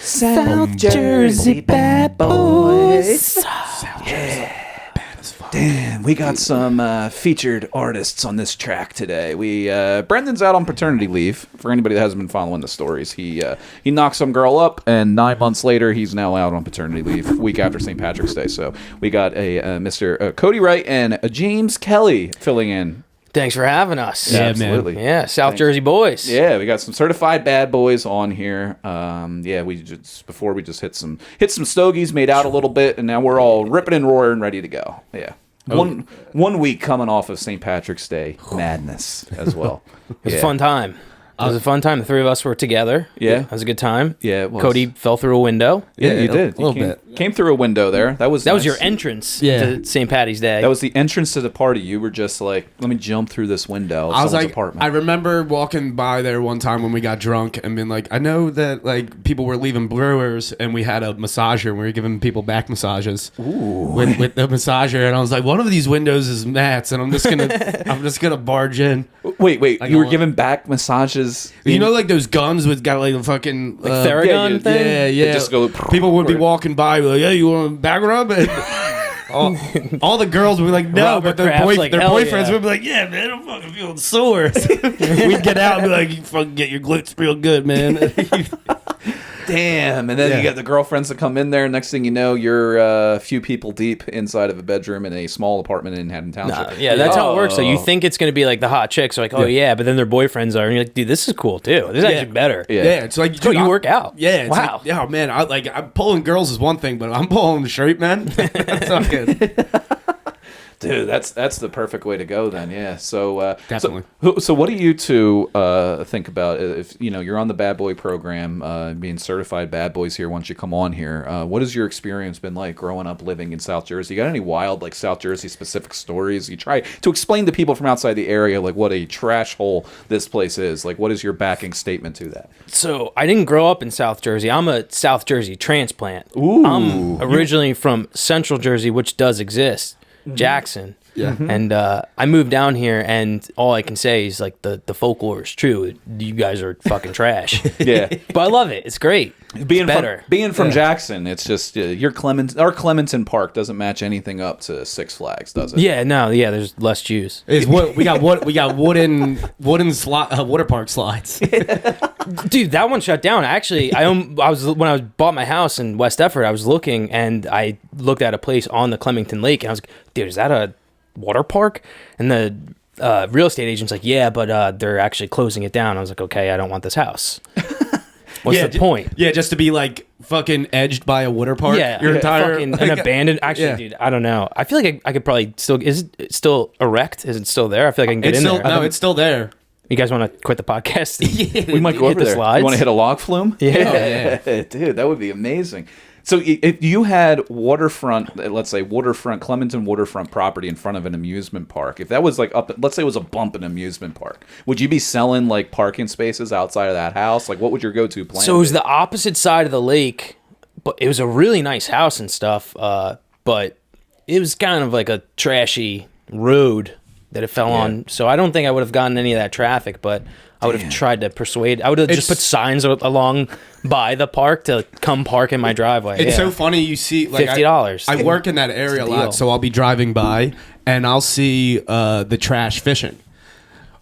South Jersey bad boys. South Jersey. Damn, we got some featured artists on this track today. Brendan's out on paternity leave. For anybody that hasn't been following the stories, he knocked some girl up, and 9 months later, he's now out on paternity leave, week after St. Patrick's Day. So we got a Mr. Cody Wright and James Kelly filling in. Thanks for having us. Yeah, absolutely. Man. Yeah, South Jersey boys. Yeah, we got some certified bad boys on here. We just hit some stogies, made out a little bit, and now we're all ripping and roaring, ready to go. Yeah. One week coming off of St. Patrick's Day madness as well. It was a fun time. It was a fun time. The three of us were together. Yeah. It was a good time. Yeah, it was. Cody fell through a window. Yeah, you did. A little bit. Came through a window there. That was nice. your entrance to St. Patty's Day. That was the entrance to the party. You were just like, let me jump through this window of someone's apartment. I remember walking by there one time when we got drunk and being like, I know that like people were leaving brewers and we had a massager and we were giving people back massages with the massager, and I was like, one of these windows is Matt's, and I'm just gonna barge in. Wait, you were giving back massages? You know, like those guns with got like a fucking Theragun thing? Yeah. Just go, people would be walking by, like, hey, you want a back rub? And all the girls would be like, no, but their boyfriends would be like, yeah, man, I'm fucking feeling sore. We'd get out and be like, you fucking get your glutes real good, man. Damn. And then you got the girlfriends that come in there. Next thing you know, you're a few people deep inside of a bedroom in a small apartment in Haddon Township. That's how it works. So you think it's going to be like the hot chicks, like, but then their boyfriends are, and you're like, dude, this is cool too. This is actually better. Yeah, it's like, dude, you work out. Yeah, it's wow. Like, yeah, man, I'm pulling girls is one thing, but I'm pulling the shirt, man. That's not good. Dude, that's the perfect way to go then. Yeah. So definitely. So what do you two think about if you're on the bad boy program, being certified bad boys here once you come on here? What has your experience been like growing up living in South Jersey? You got any wild like South Jersey specific stories? You try to explain to people from outside the area like what a trash hole this place is. Like, what is your backing statement to that? So I didn't grow up in South Jersey. I'm a South Jersey transplant. Ooh. I'm originally from Central Jersey, which does exist. Jackson. Yeah. And I moved down here, and all I can say is like the folklore is true. You guys are fucking trash. Yeah. But I love it. It's great. Being better. From Jackson, it's just our Clementon Park doesn't match anything up to Six Flags, does it? Yeah, no, there's less Jews. We got wooden water park slides. Dude, that one shut down. Actually, when I bought my house in West Effort, I was looking, and I looked at a place on the Clementon Lake, and I was like, dude, is that a water park? And the real estate agent's like, yeah, but they're actually closing it down. I was like, okay, I don't want this house. What's the point? Yeah, just to be like fucking edged by a water park. Yeah, your entire fucking an abandoned. Actually, dude, I don't know. I feel like I could probably still. Is it still erect? Is it still there? I feel like I can get in there. No, it's still there. You guys want to quit the podcast? Yeah, we might go over there. Slides? You want to hit a log flume? Yeah. Dude, that would be amazing. So if you had waterfront, let's say Clementon waterfront property in front of an amusement park, if that was like let's say it was a bump in an amusement park, would you be selling like parking spaces outside of that house? Like, what would your go-to plan So it was the opposite side of the lake, but it was a really nice house and stuff, but it was kind of like a trashy road that it fell on. So I don't think I would have gotten any of that traffic, but I would have tried to persuade. I would have just put signs along by the park to come park in my driveway. It's so funny. You see, like $50. I work in that area a lot, so I'll be driving by and I'll see the trash fishing.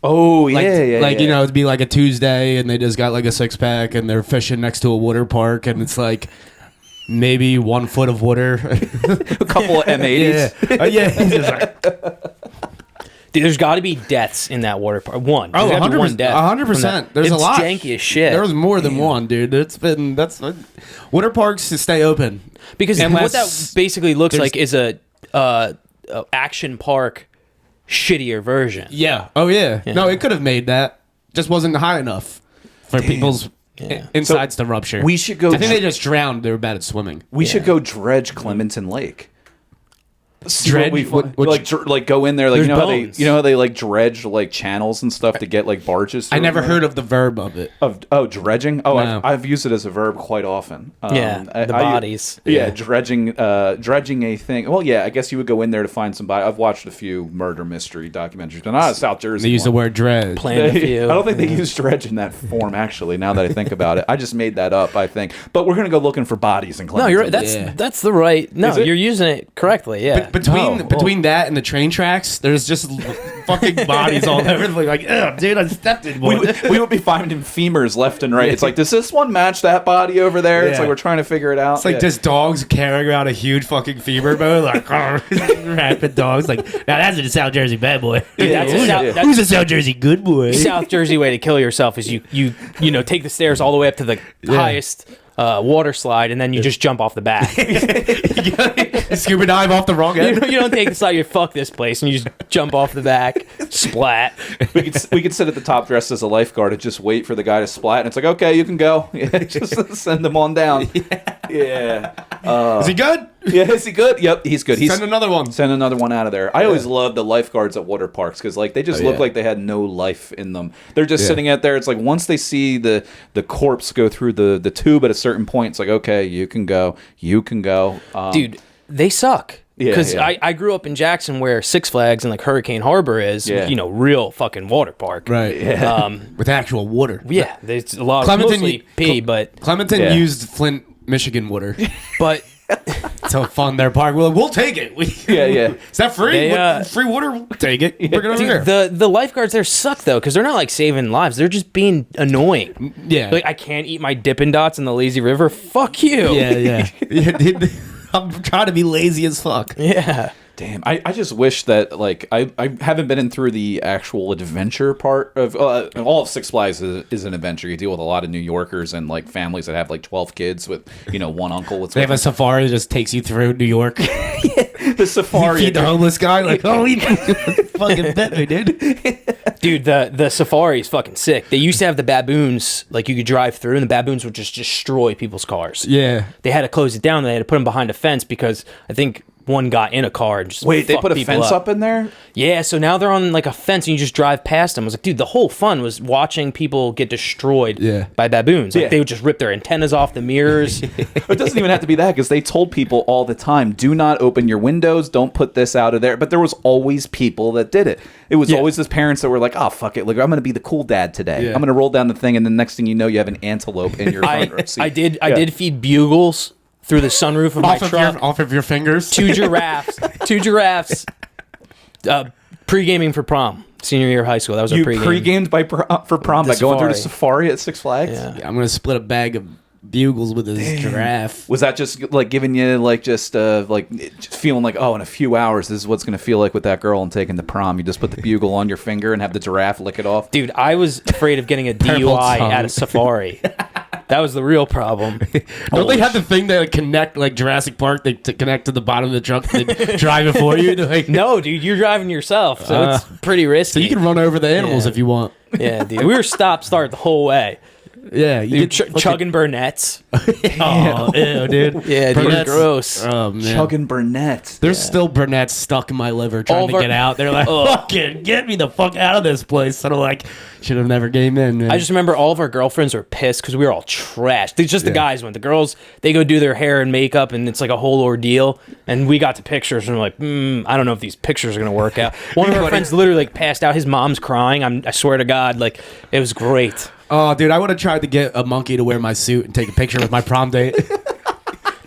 Oh, yeah, you know, it'd be like a Tuesday and they just got like a 6-pack and they're fishing next to a water park, and it's like maybe 1 foot of water, a couple of M80s. Dude, there's got to be deaths in that water park. One. Oh, 100%. There's a lot. It's janky as shit. There's more than one, dude. That's water parks to stay open. Because what that basically looks like is a action park shittier version. Yeah. Oh, yeah. No, it could have made that. Just wasn't high enough for people's insides to rupture. We should go. I think they just drowned. They were bad at swimming. We should go dredge Clementon Lake. Dredge? Like go in there, like There's you know how bones. they like dredge like channels and stuff to get like barges. I through never them? heard of the verb of it. Dredging. Oh, No. I've used it as a verb quite often. The bodies. Dredging a thing. Well, yeah, I guess you would go in there to find somebody. I've watched a few murder mystery documentaries, but not a South Jersey. They use the one. word dredge. Plant a few. I don't think they use dredge in that form. Actually, now that I think about it, I just made that up. I think, but we're gonna go looking for bodies in Clementon. No, you're right. That's the right. No, Is it? you're using it correctly. Yeah. Between that and the train tracks, there's just fucking bodies all over the place. Like, oh, dude, I stepped in one. we would be finding femurs left and right. It's like, does this one match that body over there? It's Yeah. like we're trying to figure it out. It's like just dogs carrying around a huge fucking femur bone, like rapid dogs. Like, now that's a South Jersey bad boy. That's a South- Who's a South Jersey good boy? South Jersey way to kill yourself is you take the stairs all the way up to the highest water slide, and then you just jump off the back. Scuba dive off the wrong end. You don't take the slide. You fuck this place, and you just jump off the back, splat. we could sit at the top dressed as a lifeguard and just wait for the guy to splat, and it's like, okay, you can go. Yeah, just send them on down. Yeah. Is he good? Yeah, is he good? Yep, he's good. Send another one. Send another one out of there. I always love the lifeguards at water parks because like they just look yeah. like they had no life in them. They're just sitting out there. It's like once they see the corpse go through the tube at a certain point, it's like, okay, you can go. You can go. Dude, they suck. Yeah, Because yeah. I grew up in Jackson where Six Flags and like Hurricane Harbor is, Yeah. real fucking water park. Right. Yeah. With actual water. Yeah, there's a lot of Clementon- mostly pee, but Clementon used Flint, Michigan water to fund their park. We're like, we'll take it. Yeah. Is that free? They, Free water? We'll take it. Bring it over here. the lifeguards there suck though, because they're not like saving lives. They're just being annoying. Yeah. Like, I can't eat my Dippin' Dots in the lazy river. Fuck you. Yeah. I'm trying to be lazy as fuck. Yeah. Damn, I just wish that like I haven't been in through the actual adventure part of all of Six Flags is an adventure. You deal with a lot of New Yorkers and like families that have like 12 kids with one uncle. They have a safari that just takes you through New York. the safari. Feed the homeless guy like, oh, he fucking bet me, dude. Dude, the safari is fucking sick. They used to have the baboons, like you could drive through, and the baboons would just destroy people's cars. Yeah. They had to close it down. They had to put them behind a fence because I think one got in a car and just Wait, they fucked put a people fence up in there? Yeah, so now they're on like a fence and you just drive past them. I was like, dude, the whole fun was watching people get destroyed by baboons. Like, they would just rip their antennas off the mirrors. It doesn't even have to be that because they told people all the time, do not open your windows, don't put this out of there. But there was always people that did it. It was always those parents that were like, oh, fuck it. Look, I'm going to be the cool dad today. I'm going to roll down the thing, and the next thing you know, you have an antelope in your front row seat. I did feed bugles through the sunroof of my truck. Off of your fingers. Two giraffes. Pre-gaming for prom. Senior year of high school. That was our You pre-game. pre-gamed for prom by going through the safari at Six Flags? Yeah. I'm going to split a bag of bugles with this giraffe. Was that just like giving you like just feeling like, oh, in a few hours this is what's going to feel like with that girl and taking the prom? You just put the bugle on your finger and have the giraffe lick it off? Dude, I was afraid of getting a DUI at a safari. That was the real problem. Don't they have the thing that connect like Jurassic Park? They connect to the bottom of the truck and they drive it for you. Like, No, dude, you're driving yourself, so it's pretty risky. so you can run over the animals if you want. Yeah, dude. We were start the whole way. Yeah, you Dude, chugging Burnett's. Oh, ew, dude. Yeah, dude, Burnett's- gross. Oh man, Chugging Burnett. there's still Burnett's stuck in my liver trying All to of our- get out. They're like, fucking get me the fuck out of this place. And I'm like, should have never came in. Man. I just remember all of our girlfriends were pissed because we were all trashed. It's just the guys went. The girls, they go do their hair and makeup, and it's like a whole ordeal. And we got to pictures, and we're like, I don't know if these pictures are going to work out. One of our friends literally like passed out. His mom's crying. I swear to God, like, it was great. Oh, dude, I would have tried to get a monkey to wear my suit and take a picture with my prom date.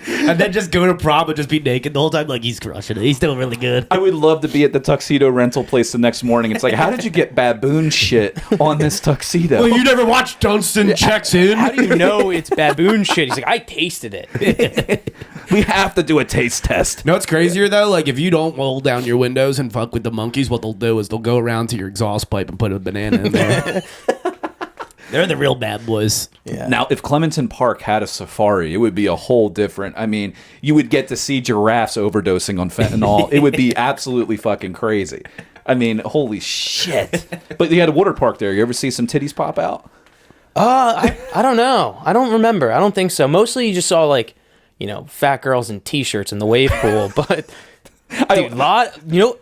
And then just go to prom and just be naked the whole time. Like, he's crushing it. He's still really good. I would love to be at the tuxedo rental place the next morning. It's like, how did you get baboon shit on this tuxedo? Well, you never watched Dunstan Checks In? How do you know it's baboon shit? He's like, I tasted it. We have to do a taste test. No, it's crazier though. Like if you don't roll down your windows and fuck with the monkeys, what they'll do is they'll go around to your exhaust pipe and put a banana in there. They're the real bad boys. Yeah. Now, if Clementon Park had a safari, it would be a whole different. I mean, you would get to see giraffes overdosing on fentanyl. It would be absolutely fucking crazy. I mean, holy shit. But you had a water park there. You ever see some titties pop out? I don't know. I don't remember. I don't think so. Mostly you just saw like, fat girls in t-shirts in the wave pool, but Dude,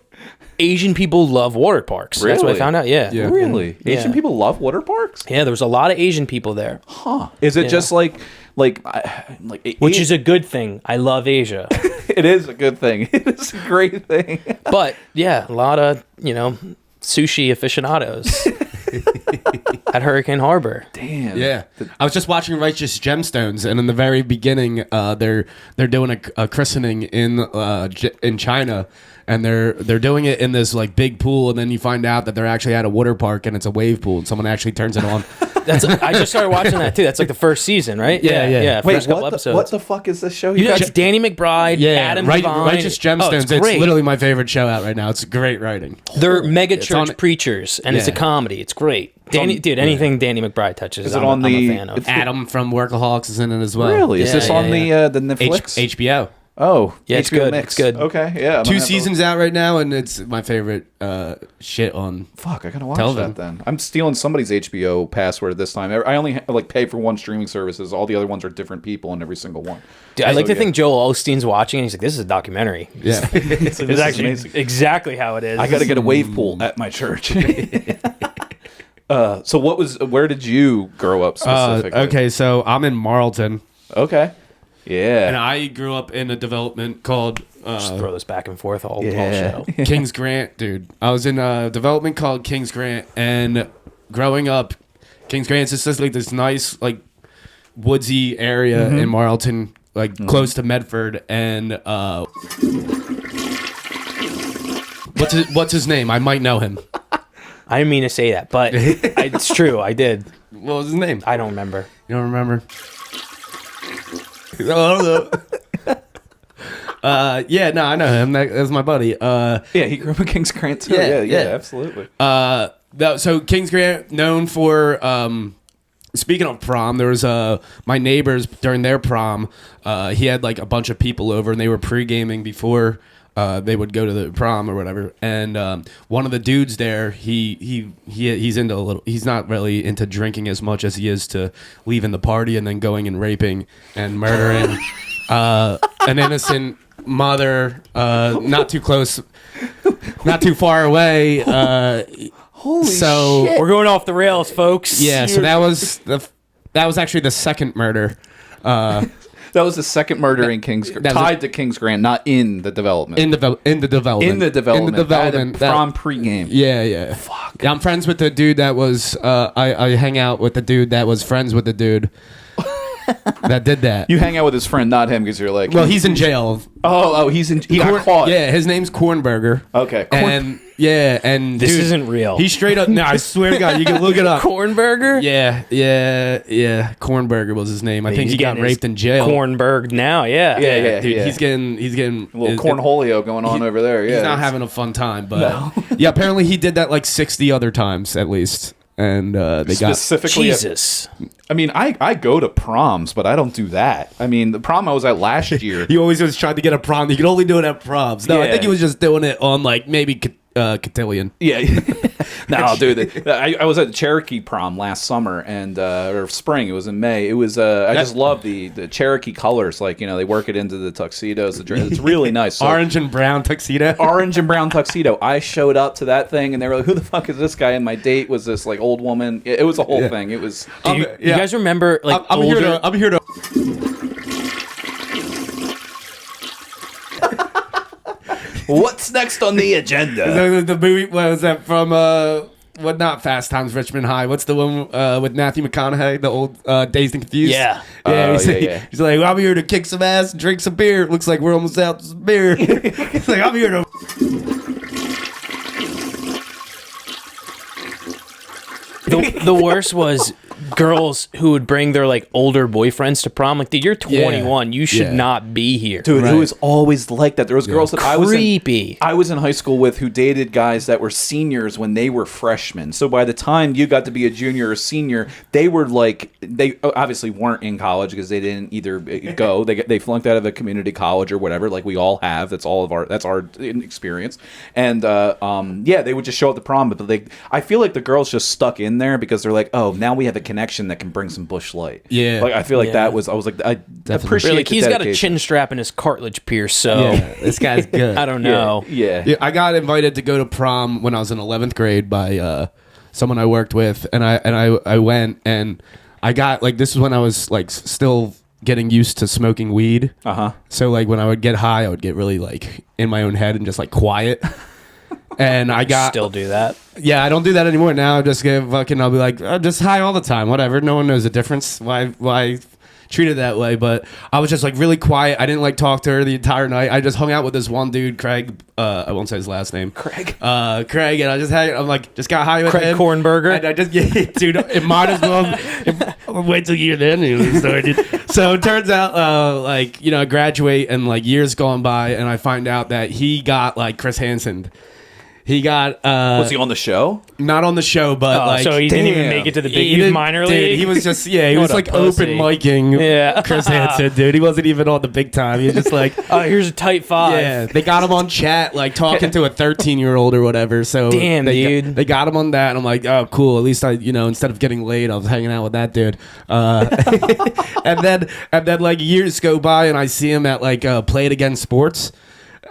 Asian people love water parks. That's what I Really? found out. Yeah. Yeah. Really? Yeah. Asian people love water parks? Yeah, there was a lot of Asian people there, Huh. Is it just like which is a good thing. I love Asia. it is a good thing. It is a great thing. But yeah, a lot of, sushi aficionados at Hurricane Harbor. Damn. Yeah, I was just watching Righteous Gemstones, and in the very beginning, they're doing a christening in China, and they're doing it in this like big pool, and then you find out that they're actually at a water park, and it's a wave pool, and someone actually turns it on. I just started watching that too. That's like the first season, right? Yeah. Wait, First couple episodes. what the fuck is this show? It's Danny McBride, Adam Devine. Righteous Gemstones. Oh, it's it's great. literally my favorite show out right now. It's great writing. They're mega It's church on- preachers, and it's a Yeah. comedy. It's great. Anything Danny McBride touches, Is it I'm on a the- fan of. it's- Adam from Workaholics is in it as well. Really? Is Yeah, this on yeah. the Netflix? HBO. Oh, Yeah, it's HBO good. Mix. It's good. Okay, yeah. I'm gonna 2 have to- seasons out right now, and it's my favorite shit on. Fuck, I gotta watch Television. that then. I'm stealing somebody's HBO password this time. I only pay for one streaming services. All the other ones are different people in every single one. Dude, I like So, to think Joel Osteen's watching, and he's like, "This is a documentary." Yeah. It's actually exactly how it is. I got to get a wave pool at my church. So where did you grow up specifically? Okay, so I'm in Marlton, Okay. Yeah. and I grew up in a development called Just throw this back and forth all Yeah. show. Kings Grant, dude. I was in a development called Kings Grant, and growing up, Kings Grant's just like this nice, like, woodsy area in Marlton, like close to Medford, and what's his name? I might know him. I didn't mean to say that, but it's true. I did. What was his name? I don't remember. You don't remember? Oh, yeah, no, I know him. That's my buddy. Yeah, he grew up in Kings Grant too. Yeah, Yeah, yeah. absolutely. So Kings Grant, known for speaking of prom, there was my neighbors during their prom. He had like a bunch of people over, and they were pre-gaming before they would go to the prom or whatever. And one of the dudes there, he's into a little. He's not really into drinking as much as he is to leaving the party and then going and raping and murdering an innocent mother, not too close, not too far away. Holy so We're going off the rails, folks. yeah, so that was actually the second murder. That was the second murder in Kings Grant. that was Tied to Kings Grant, not in the development. In the development. In the development. In the development. At a prom pregame. Yeah. Fuck. Yeah, I'm friends with the dude that was. I hang out with the dude that was friends with the dude that did that. You hang out with his friend, not him, because you're like, Well, he's in jail. he got caught. Yeah, his name's Cornberger. Okay. And This dude, isn't real. He straight up. No, I swear to God, you can look it up. Cornberger? Yeah. Cornberger was his name. I think he got raped in jail. Cornberg now, yeah. Yeah. Dude, he's getting a little cornholio going on over there. Yeah, He's not having a fun time, but yeah, apparently he did that like 60 other times at least, and they got specifically. Jesus. I mean, I go to proms, but I don't do that. I mean, the prom I was at last year. He always was trying to get a prom. You could only do it at proms. No, I Yeah. think he was just doing it on like maybe cotillion. Yeah, no, dude. I was at the Cherokee prom last summer or spring. It was in May. It was. I just love the Cherokee colors. Like they work it into the tuxedos. It's really nice. So, Orange and brown tuxedo. orange and brown tuxedo. I showed up to that thing, and they were like, "Who the fuck is this guy?" And my date was this like old woman. It was a whole thing. It was. Do you guys remember like I'm older? here to. What's next on the agenda? The movie, what was that from? What, not Fast Times Richmond High? What's the one with Matthew McConaughey, the old Dazed and Confused? Yeah. Yeah. He's like, I'm here to kick some ass and drink some beer. Looks like we're almost out of some beer. He's like, I'm here to. The worst was girls who would bring their like older boyfriends to prom. Like, dude, you're 21. You should Yeah. not be here. Dude, Right. it was always like that. There was girls that Creepy. I was in high school with who dated guys that were seniors when they were freshmen. So by the time you got to be a junior or senior, they were like they obviously weren't in college because they didn't either go. They flunked out of a community college or whatever, like we all have. That's our experience. And they would just show up to prom, but I feel like the girls just stuck in there because they're like, oh, now we have a connection that can bring some bush light. Yeah. Like I feel like I was like, I appreciate Like the he's got a dedication. chin strap in his cartilage pierce, so This guy's good. I don't know. Yeah. I got invited to go to prom when I was in 11th grade by someone I worked with, and I went, and I got like, this is when I was like still getting used to smoking weed. So like when I would get high, I would get really like in my own head and just like quiet. And I got Still do that. Yeah, I don't do that anymore now. I just get fucking. I'll be like, I'm just high all the time. Whatever. No one knows the difference. Why treat it that way? But I was just like really quiet. I didn't like talk to her the entire night. I just hung out with this one dude, Craig. I won't say his last name. Craig. Craig, and I just had. I'm like, just got high with Craig him. Kornberger. And I just dude. It might as well. Wait till you're then. It started. So it turns out, like I graduate and like years gone by, and I find out that he got like Chris Hansen. He got Was he on the show? not on the show, but like so he didn't even damn. make it to the he big didn't- minor dude, league. he was just he What was a like pussy. open micing Yeah. Chris Hansen, dude. He wasn't even on the big time. He was just like Here's a tight 5. yeah, they got him on chat, like talking to a 13-year-old or whatever. So Damn, they dude. they got him on that, and I'm like, oh, cool. At least I, instead of getting laid, I was hanging out with that dude. And then like years go by, and I see him at like Play It Again Sports.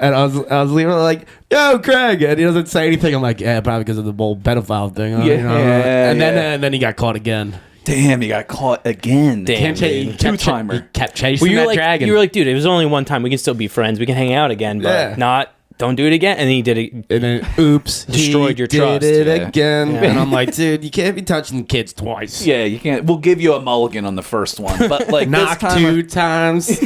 And I was leaving like, yo, Craig, and he doesn't say anything. I'm like, yeah, probably because of the whole pedophile thing. And then he got caught again. Damn, he got caught again. Damn. He dude. Two-timer. He kept chasing Well, that dragon. you were like, dude, it was only one time. We can still be friends. We can hang out again, but Yeah. don't do it again. And then he did it. and then, oops, Destroyed he your trust. Did it Yeah. again. Yeah. And I'm like, dude, you can't be touching kids twice. Yeah, you can't. We'll give you a mulligan on the first one, but like Knock this time, 2 times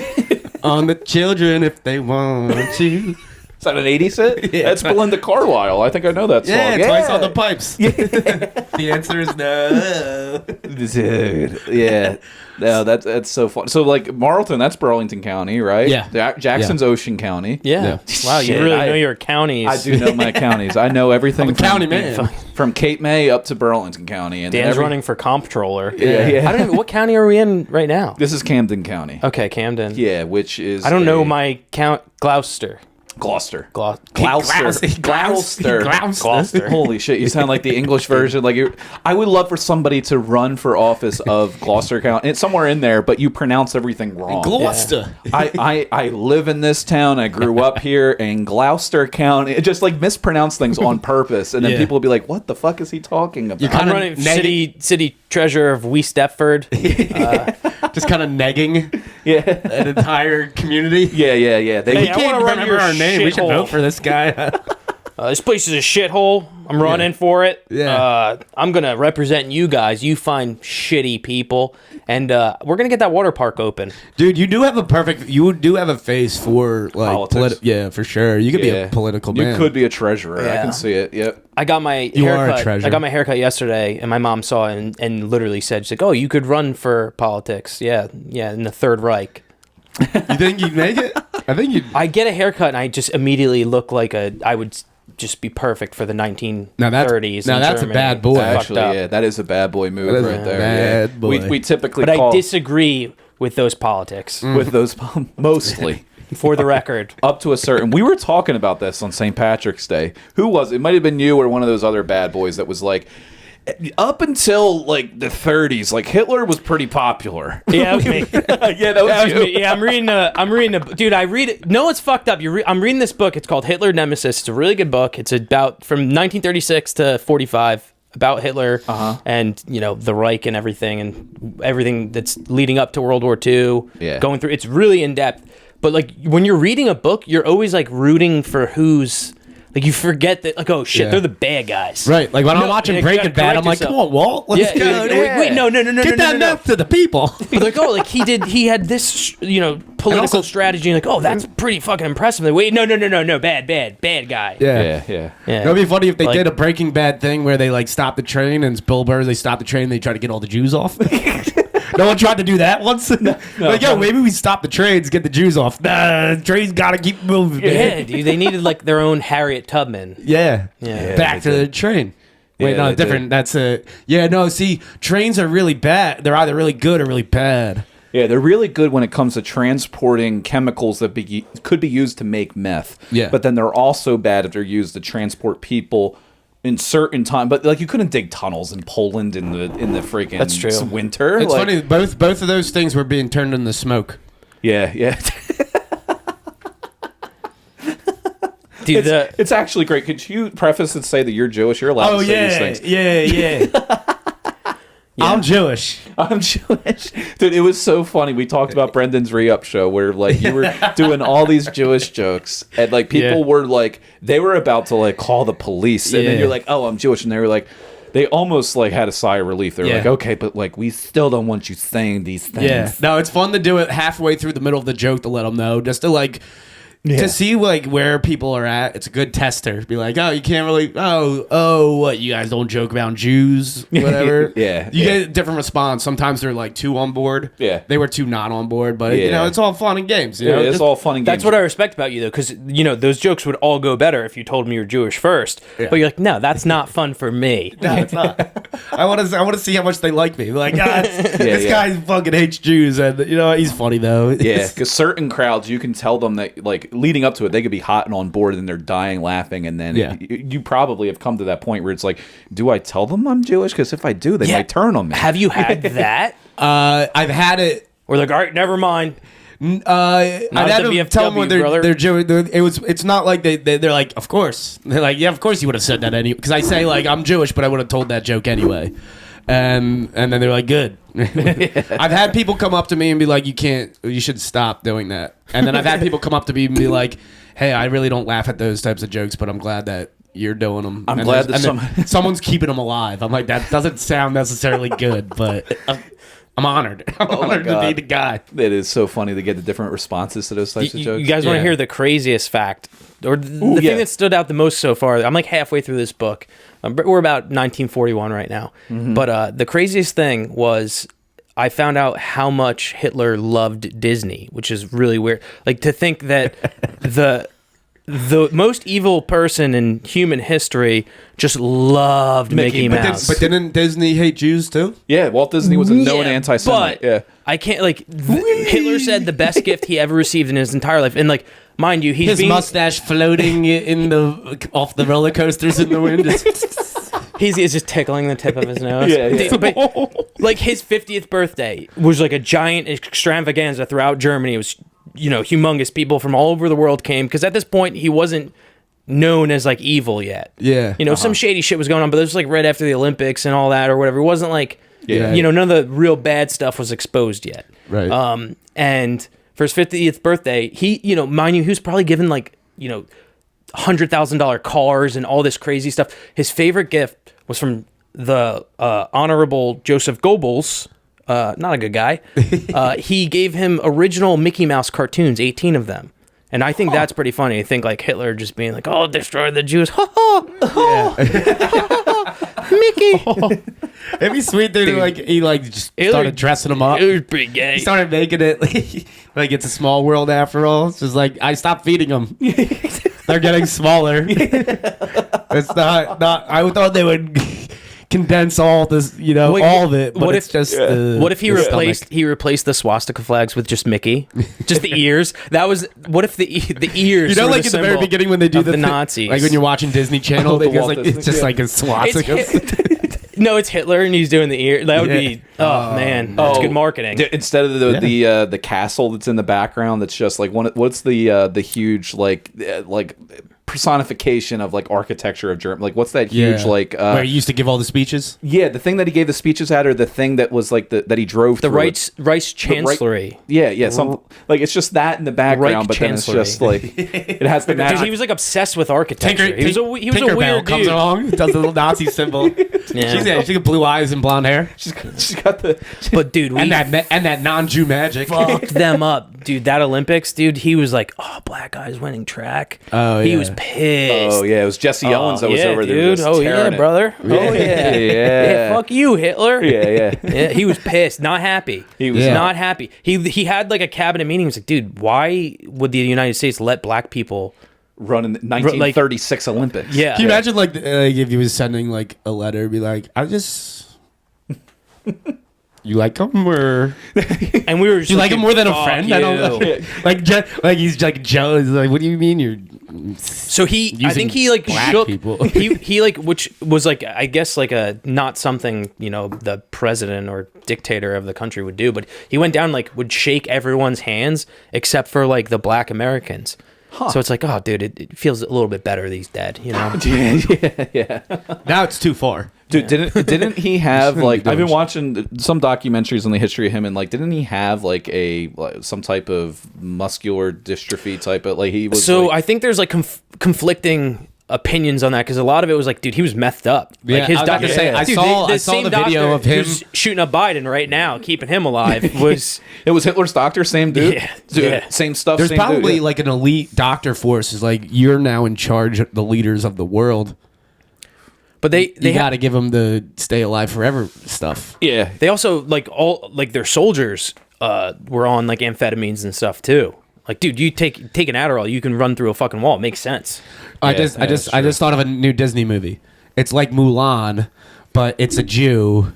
on the children if they want you. Is that an 80s hit? Yeah. That's Belinda Carlisle. I think I know that song. Yeah, twice on the pipes. The answer is no. Dude, yeah. No, that's so fun. So, like, Marlton, that's Burlington County, right? Yeah. Jackson's Ocean County. Yeah. Wow, you Shit, really I- know your counties. I do know my counties. I know everything. I'm a county man. From Cape May up to Burlington County. And then Dan's running for comptroller. Yeah. I don't even, what county are we in right now? This is Camden County. Okay, Camden. Yeah, which is. I don't know my count. Gloucester. Gloucester. Gloucester. Gloucester. Holy shit! You sound like the English version. Like I would love for somebody to run for office of Gloucester County. It's somewhere in there, but you pronounce everything wrong. Gloucester. I live in this town. I grew up here in Gloucester County. It just like mispronounce things on purpose, and then Yeah. people will be like, "What the fuck is he talking about?" I'm kinda running for neg- city treasurer of West Deptford. Just kind of negging Yeah, an entire community. yeah. They Hey, I wanna run your our name. We should shithole. vote for this guy. This place is a shithole. I'm running for it. Yeah. I'm gonna represent you guys. You find shitty people, and we're gonna get that water park open. Dude, you do have a face for like Politics. yeah, for sure. You could be a political man. You could be a treasurer. I Yeah. can see it. Yep. I got my You are a haircut. treasure. I got my haircut yesterday, and my mom saw it and literally said, "She's like, oh, you could run for politics. Yeah, in the Third Reich." You think you'd make it? I think you'd. I get a haircut, and I just immediately look like I would just be perfect for the 1930s. Now in that's a Germany. bad boy. It's fucked Actually, up. yeah, that is a bad boy move That is right a there. bad yeah. boy. We typically But call I disagree with those politics. with those mostly. For the record, Up to a certain, we were talking about this on St. Patrick's Day. Who was it? It might have been you or one of those other bad boys that was like, up until like the 30s, like Hitler was pretty popular. yeah, that was me. Yeah, that was That was you. me. Yeah, I'm reading a dude. I read it. No, it's fucked up. I'm reading this book. It's called Hitler Nemesis. It's a really good book. It's about from 1936 to 45 about Hitler and the Reich and everything that's leading up to World War II. Yeah. Going through. It's really in depth. But like when you're reading a book, you're always like rooting for who's. Like you forget that, like, oh shit, Yeah. they're the bad guys, Right, like when I'm No, watching you Breaking gotta Bad, I'm correct like, yourself. come on, Walt, let's Yeah, go. wait, no, Get that meth to the people. But like, oh, like he had this, political also- strategy. Like, oh, that's pretty fucking impressive. Like, wait, no, bad guy. Yeah. Yeah. It'd be funny if they Like- did a Breaking Bad thing where they like stop the train and it's Bill Burr. They stop the train, and they try to get all the Jews off. No one tried to do that once. Like, yo, maybe we stop the trains, get the Jews off. Nah, the trains gotta keep moving. Yeah, Man. dude, they needed like their own Harriet Tubman. Yeah. Yeah. Back to the train. Wait, Yeah, no, they different. did. That's a. Yeah, no, see, trains are really bad. They're either really good or really bad. Yeah, they're really good when it comes to transporting chemicals that could be used to make meth. Yeah. But then they're also bad if they're used to transport people in certain time, but like you couldn't dig tunnels in Poland in the freaking That's true. winter. It's like, funny. Both of those things were being turned into smoke. Yeah. Dude, It's actually great. Could you preface and say that you're Jewish? You're allowed to say these things. Yeah. I'm Jewish. I'm Jewish. Dude, it was so funny. We talked about Brendan's re-up show where like you were doing all these Jewish jokes and like people were like, they were about to like call the police and then you're like, oh, I'm Jewish. And they were like, they almost like had a sigh of relief. They were like, okay, but like we still don't want you saying these things. Yeah. No, it's fun to do it halfway through the middle of the joke to let them know, just to like... To see like where people are at, it's a good tester. Be like, oh, you can't really, what, you guys don't joke about Jews, whatever. You get a different response. Sometimes they're like 2 on board. Yeah, they were 2 not on board, but you know, it's all fun and games. You know? It's all fun and games. That's what I respect about you, though, because you know those jokes would all go better if you told me you're Jewish first. But you're like, no, that's not fun for me. No, it's not. I want to see how much they like me. Like, this guy fucking hates Jews, and you know he's funny though. Yeah, because certain crowds, you can tell them that like leading up to it, they could be hot and on board, and they're dying laughing, and then you probably have come to that point where it's like, do I tell them I'm Jewish? Because if I do, they might turn on me. Have you had that? I've had it. Or like, all right, never mind. I'd had to tell them when they're Jewish. It's not like they're like, of course. They're like, yeah, of course you would have said that anyway. Because I say like I'm Jewish, but I would have told that joke anyway. And then they're like, good. I've had people come up to me and be like, you should stop doing that. And then I've had people come up to me and be like, hey, I really don't laugh at those types of jokes, but I'm glad that you're doing them. I'm glad that someone's keeping them alive. I'm like, that doesn't sound necessarily good, but I'm honored. I'm honored to be the guy. It is so funny to get the different responses to those types of jokes. You guys want to hear the craziest fact? Or the thing that stood out the most so far? I'm like halfway through this book. We're about 1941 right now. Mm-hmm. But the craziest thing was I found out how much Hitler loved Disney, which is really weird. Like to think that the most evil person in human history just loved Mickey Mouse. But didn't Disney hate Jews too? Yeah, Walt Disney was a known anti-Semite. But I can't Hitler said the best gift he ever received in his entire life, and like mind you, his mustache floating off the roller coasters in the wind. He's just tickling the tip of his nose. But, like his 50th birthday was like a giant extravaganza throughout Germany. It was, you know, humongous. People from all over the world came because at this point he wasn't known as like evil yet. Yeah, you know, some shady shit was going on, but it was like right after the Olympics and all that or whatever. It wasn't like you know, none of the real bad stuff was exposed yet. Right. And for his 50th birthday, he, you know, mind you, he was probably given like, you know, $100,000 cars and all this crazy stuff. His favorite gift was from the Honorable Joseph Goebbels, not a good guy. He gave him original Mickey Mouse cartoons, 18 of them. And I think that's pretty funny. I think like Hitler just being like, "Oh, destroy the Jews." Ha ha. Mickey. It'd be sweet dude. Like he like just started dressing them up. It was pretty gay. He started making it like it's a small world after all. It's just like I stopped feeding them. They're getting smaller. It's not. I thought they would condense all this, you know, all of it. But what if just? What if he replaced the swastika flags with just Mickey, just the ears? That was. What if the ears? You know, like at the very beginning when they do the Nazis, like when you're watching Disney Channel, because like it's just like a swastika. No, it's Hitler and he's doing the ear. That would be man, that's good marketing. Instead of the castle that's in the background, that's just like what's the huge like personification of like architecture of Germany. Like what's that huge like where he used to give all the speeches? Yeah, the thing that he gave the speeches at, or the thing that was like that he drove the Reichs Chancellery. Something like it's just that in the background, but then it's just like it has the because he was like obsessed with architecture. He was a weird dude. Comes along, does the little Nazi symbol. She's got blue eyes and blonde hair. She's got the but dude, and that non-Jew magic fucked them up, dude. That Olympics, dude. He was like, oh, black guys winning track. Oh, he was pissed. Oh yeah, it was Jesse Owens that was over there. Dude. Oh yeah, brother. Oh yeah. Yeah. Fuck you, Hitler. Yeah. He was pissed, not happy. He was not happy. He had like a cabinet meeting. He was like, dude, why would the United States let black people run in the 1936 Olympics? Yeah. Can you imagine like if he was sending like a letter, be like, I just. You like him, or and we were? You like him more than a friend? You. I don't like he's like Joe. He's like, what do you mean you're So I think he like black shook people. he like, which was like, I guess like a not something, you know, the president or dictator of the country would do, but he went down, like would shake everyone's hands except for like the black Americans. So it's like, oh dude, it feels a little bit better that he's dead, you know? yeah. Now it's too far. Dude, didn't he have like, I've been watching some documentaries on the history of him, and like, didn't he have like some type of muscular dystrophy type of, like he was So I think there's like conflicting opinions on that, because a lot of it was like, dude, he was methed up. Yeah, like his I was about to doctor, say, I saw the video of him shooting up Biden right now, keeping him alive. Was it was Hitler's doctor, same dude? Yeah, Dude, yeah. same stuff. There's same probably dude, yeah. like an elite doctor force is like, you're now in charge of the leaders of the world. But they got to give them the stay alive forever stuff. Yeah. They also like all like their soldiers were on like amphetamines and stuff too. Like, dude, you take an Adderall, you can run through a fucking wall. It makes sense. I just thought of a new Disney movie. It's like Mulan, but it's a Jew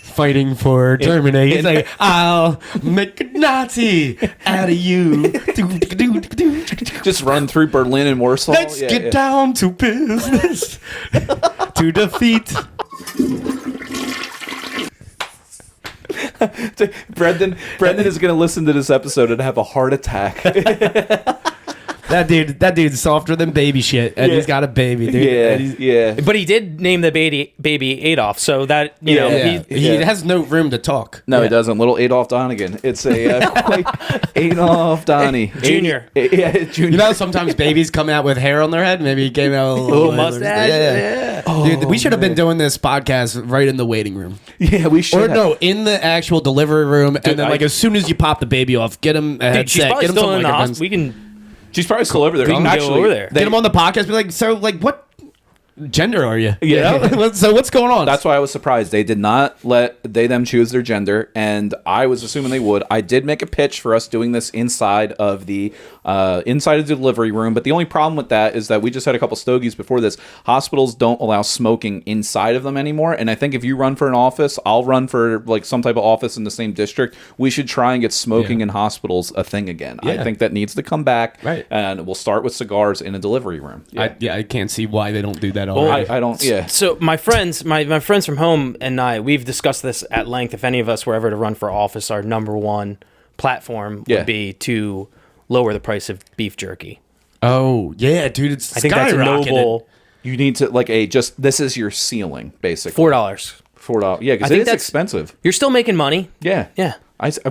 fighting for Germany. He's like, I'll make a Nazi out of you. Just run through Berlin and Warsaw. Let's get down to business to defeat. Brendan is going to listen to this episode and have a heart attack. That dude's softer than baby shit, and he's got a baby, dude. Yeah. But he did name the baby Adolf, so that you know he has no room to talk. No, he doesn't. Little Adolf Donegan. It's a Adolf Donnie Junior. Yeah, Junior. You know, sometimes babies come out with hair on their head. Maybe he came out a little mustache. Yeah. Dude, we should have been doing this podcast right in the waiting room. Yeah, we should. Or no, in the actual delivery room, and then like as soon as you pop the baby off, get him a Dude, she's headset, probably get him still something in the like hospital. We can. She's probably still over there. We can go over there. Get him on the podcast. Be like, so like what gender are you? Yeah. You know? So what's going on? That's why I was surprised. They did not let them choose their gender, and I was assuming they would. I did make a pitch for us doing this inside of the delivery room, but the only problem with that is that we just had a couple stogies before this. Hospitals don't allow smoking inside of them anymore, and I think if you run for an office, I'll run for like some type of office in the same district. We should try and get smoking in hospitals a thing again. Yeah. I think that needs to come back, right? And we'll start with cigars in a delivery room. I can't see why they don't do that Well, already. I don't. Yeah. So my friends from home and we've discussed this at length. If any of us were ever to run for office, our number one platform would be to lower the price of beef jerky. Oh yeah, dude, it's I think that's a noble. You need to this is your ceiling basically. $4. Yeah, because it is expensive. You're still making money. Yeah. Yeah.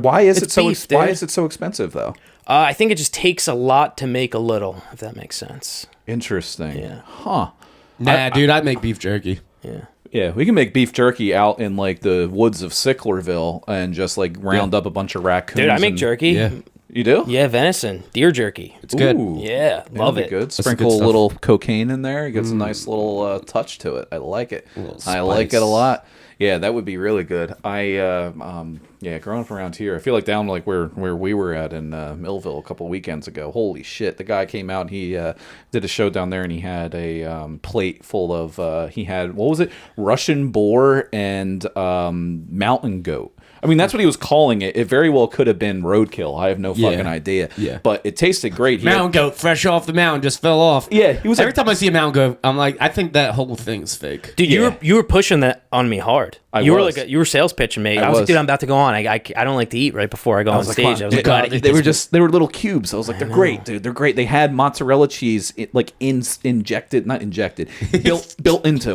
Why is It's it so? beef, Why dude. is it so expensive though? I think it just takes a lot to make a little, if that makes sense. Interesting. Yeah. Huh. Nah, dude, I'd make beef jerky. Yeah. Yeah, we can make beef jerky out in like the woods of Sicklerville and just like round up a bunch of raccoons. Dude, I make jerky. Yeah. You do? Yeah, venison, deer jerky. It's good. Ooh. Yeah, love That'd it. be good. some Sprinkle good a stuff. little cocaine in there. It gets a nice little touch to it. I like it. I like it a lot. Yeah, that would be really good. Growing up around here, I feel like down like where we were at in Millville a couple of weekends ago. Holy shit! The guy came out and he did a show down there, and he had a plate full of he had, what was it, Russian boar and mountain goat. I mean, that's what he was calling it. It very well could have been roadkill. I have no fucking idea. Yeah. But it tasted great. Mountain goat, fresh off the mountain, just fell off. Yeah, he was Every time I see a mountain goat, I'm like, I think that whole thing's fake. Dude, you were pushing that on me hard. You were you were sales pitching me. I was like, dude, I'm about to go on. I don't like to eat right before I go on stage. I was like, God, they were little cubes. I was like, they're great, dude. They're great. They had mozzarella cheese built into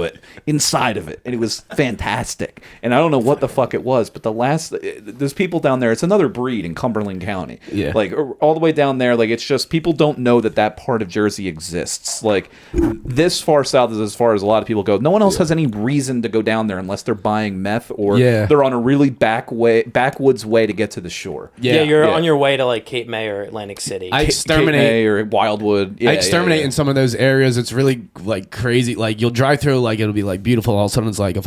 it, inside of it, and it was fantastic. And I don't know what the fuck it was, but there's people down there. It's another breed in Cumberland County. Yeah, like all the way down there. Like it's just people don't know that part of Jersey exists. Like this far south is as far as a lot of people go. No one else has any reason to go down there unless they're buying meth or they're on a really backwoods way to get to the shore. You're on your way to like Cape May or Atlantic City. I exterminate or Wildwood. I exterminate in some of those areas. It's really like crazy. Like you'll drive through, like it'll be like beautiful. All of a sudden, it's like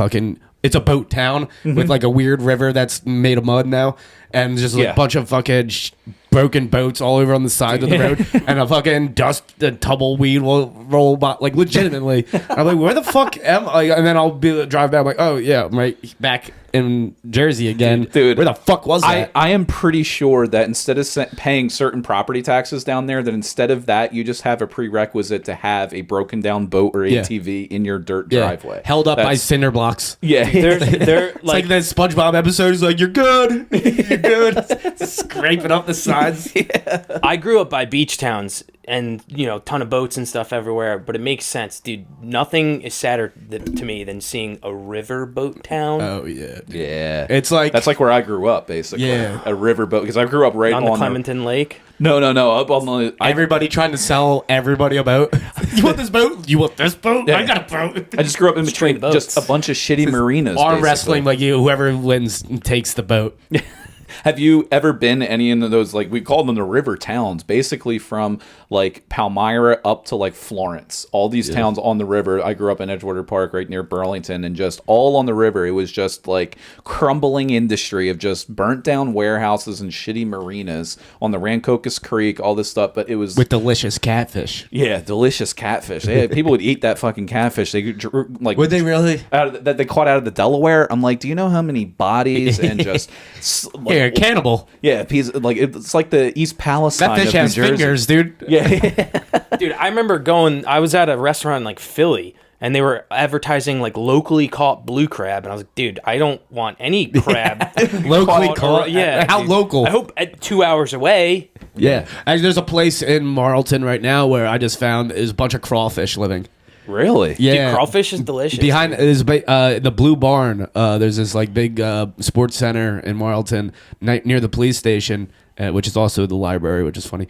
it's a boat town with like a weird river that's made of mud now, and just like a bunch of fucking broken boats all over on the side of the road, and a fucking dust and tumbleweed will roll by, like legitimately. I'm like, where the fuck am I? And then I'll drive back, I'm like, oh yeah, I'm right back in Jersey again. Dude, where the fuck was that? I am pretty sure that instead of paying certain property taxes down there, that instead of that, you just have a prerequisite to have a broken down boat or ATV in your dirt driveway. Held up by cinder blocks. Yeah. They're It's like that SpongeBob episode is like, you're good. You're good. Scraping up the sides. I grew up by beach towns and, ton of boats and stuff everywhere, but it makes sense. Dude, nothing is sadder to me than seeing a river boat town. Oh, yeah. Yeah. It's like... That's like where I grew up, basically. Yeah. A riverboat, because I grew up right on the Clementon Lake. No. Up on the... Everybody trying to sell everybody a boat. You want this boat? You want this boat? Yeah. I got a boat. I just grew up in between Straight boats. just a bunch of shitty marinas. Arm basically. wrestling, like whoever wins takes the boat. Have you ever been any of those, like, we call them the river towns, basically from like Palmyra up to like Florence, all these towns on the river. I grew up in Edgewater Park right near Burlington, and just all on the river. It was just like crumbling industry of just burnt down warehouses and shitty marinas on the Rancocas Creek, all this stuff. But it was with delicious catfish. Yeah, delicious catfish. People would eat that fucking catfish. They like, would they really? That they caught out of the Delaware. I'm like, do you know how many bodies and just like, yeah, cannibal. Yeah, like it's like the East Palestine. That fish of has New Jersey. fingers, dude. Yeah. Dude, I remember I was at a restaurant in like Philly, and they were advertising like locally caught blue crab, and I was like, dude, I don't want any crab. Locally caught? Yeah. How local? I hope at 2 hours away. Yeah. Actually, there's a place in Marlton right now where I just found is a bunch of crawfish living. Really? Yeah. Dude, crawfish is delicious. Behind is the Blue Barn. There's this like big sports center in Marlton near the police station, which is also the library, which is funny.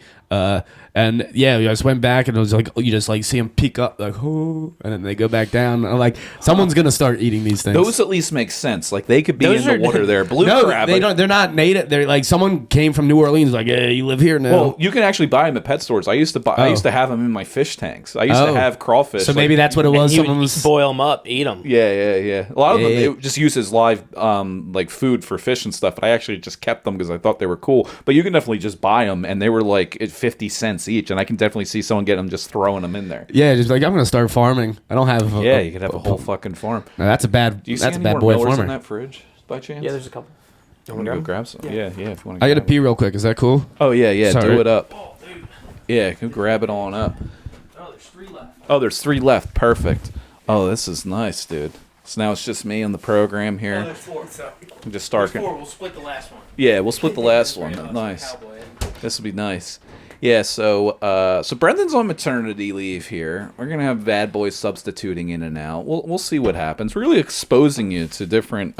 And yeah, I just went back and it was like you just like see them peek up like oh, and then they go back down. I'm like, someone's gonna start eating these things. Those at least make sense. Like they could be Those in the water there. Blue crab. they don't. They're not native. They're like someone came from New Orleans. Like, yeah, you live here now. Well, you can actually buy them at pet stores. I used to have them in my fish tanks. I used to have crawfish. So maybe that's what it was. You Someone would was boil them up, eat them. Yeah. A lot of them they just use as live like food for fish and stuff. But I actually just kept them because I thought they were cool. But you can definitely just buy them, and they were like at 50 cents each. And I can definitely see someone getting them, just throwing them in there. yeah, just like I'm gonna start farming. I don't have. You could have a whole fucking farm. No, that's a bad. Do you see that's a any bad more boy millers farmer. in that fridge by chance? Yeah, there's a couple. You want to go grab some? Yeah. If you want. I gotta pee real quick. Is that cool? Oh yeah. Sorry. Do it up. Oh, dude. Yeah, go grab it on up. Oh, there's 3 left. Oh, there's 3 left. Perfect. Oh, this is nice, dude. So now it's just me on the program here. Oh, there's 4. Sorry. I'm just start. There's 4. We'll split the last one. Yeah, we'll split the last one. Nice. This will be nice. Yeah, so Brendan's on maternity leave here. We're gonna have bad boys substituting in and out. We'll see what happens. We're really exposing you to different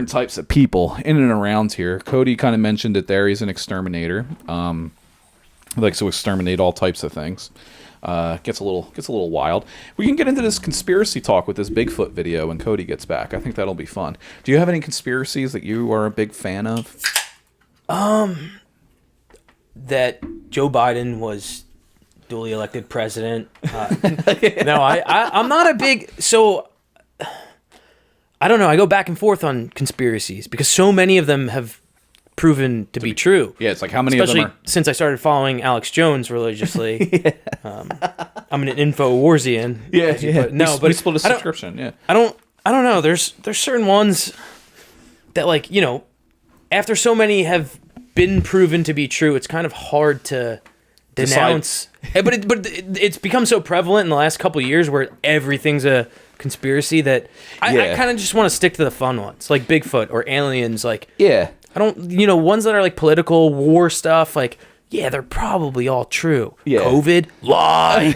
types of people in and around here. Cody kind of mentioned it there. He's an exterminator. He likes to exterminate all types of things. Gets a little wild. We can get into this conspiracy talk with this Bigfoot video when Cody gets back. I think that'll be fun. Do you have any conspiracies that you are a big fan of? That Joe Biden was duly elected president. No, I'm not a big... So, I don't know. I go back and forth on conspiracies because so many of them have proven to be true. Yeah, it's like how many Especially of them are... since I started following Alex Jones religiously. I'm an InfoWarsian. Yeah. No, we split a subscription. Yeah. I don't know. There's certain ones that, like, after so many have been proven to be true, it's kind of hard to denounce. But it's become so prevalent in the last couple of years where everything's a conspiracy that I kind of just want to stick to the fun ones, like Bigfoot or aliens. Like, Yeah. I don't, ones that are like political war stuff. Like, yeah, they're probably all true. Yeah. COVID, lie.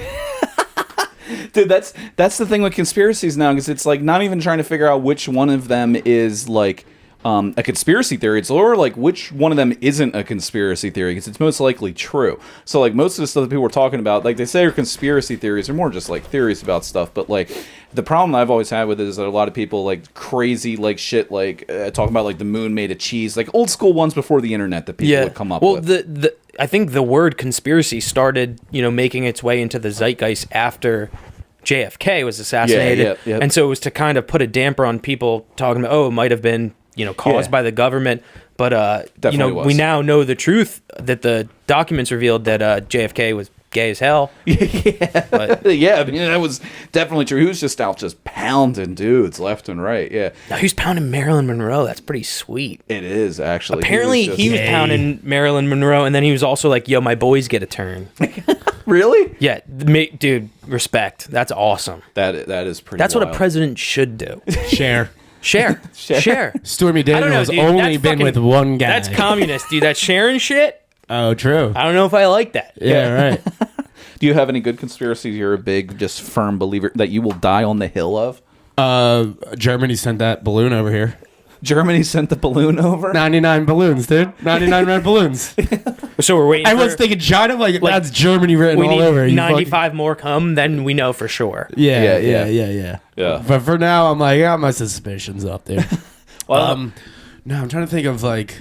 Dude, that's the thing with conspiracies now, because it's like not even trying to figure out which one of them is like a conspiracy theory. It's more like which one of them isn't a conspiracy theory, because it's most likely true. So like most of the stuff that people were talking about, like they say are conspiracy theories, are more just like theories about stuff. But like the problem I've always had with it is that a lot of people like crazy like shit like talking about like the moon made of cheese, like old school ones before the internet that people would come up with. Well, I think the word conspiracy started, making its way into the zeitgeist after JFK was assassinated. Yeah. And so it was to kind of put a damper on people talking about, it might have been, caused by the government. But Definitely was. we now know the truth that the documents revealed that JFK was gay as hell. Yeah. But Yeah, I mean, that was definitely true. He was just out just pounding dudes left and right. Yeah. now he was pounding Marilyn Monroe. That's pretty sweet. It is, actually. Apparently, he was pounding Marilyn Monroe, and then he was also like, "Yo, my boys get a turn." Really? Yeah, dude, respect. That's awesome. That is pretty That's what a wild. president should do. Share. Share. Stormy I don't know, Daniels dude. only That's been with one guy. That's communist, dude. That's sharing shit. Oh, true. I don't know if I like that. Yeah, right. Do you have any good conspiracies you're a big, just firm believer that you will die on the hill of? Germany sent that balloon over here. Germany sent the balloon over? 99 balloons, dude. 99 red balloons. So we're waiting. Everyone's thinking China, like that's Germany written we all need over. You 95 more come, then we know for sure. Yeah. Yeah. But for now, I'm like, I got my suspicions up there. Well, No, I'm trying to think of like,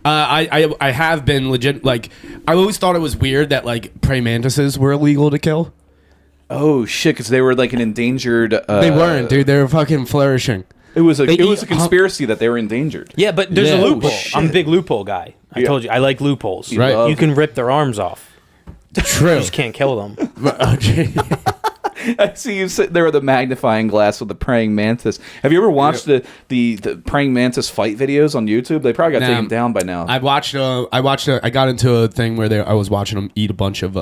I have been legit. Like, I always thought it was weird that like praying mantises were illegal to kill. oh, shit, because they were like an endangered... They weren't, dude. They were fucking flourishing. It was a They a eat conspiracy that they were endangered. Yeah, but there's a Yeah. loophole. Oh, shit. I'm a big loophole guy. I told you, I like loopholes. Right. love- You can rip their arms off. True. You just can't kill them. Oh, gee. I see you sitting there with a magnifying glass with the praying mantis. Have you ever watched the praying mantis fight videos on YouTube? They probably got taken down by now. I got into a thing where I was watching them eat a bunch of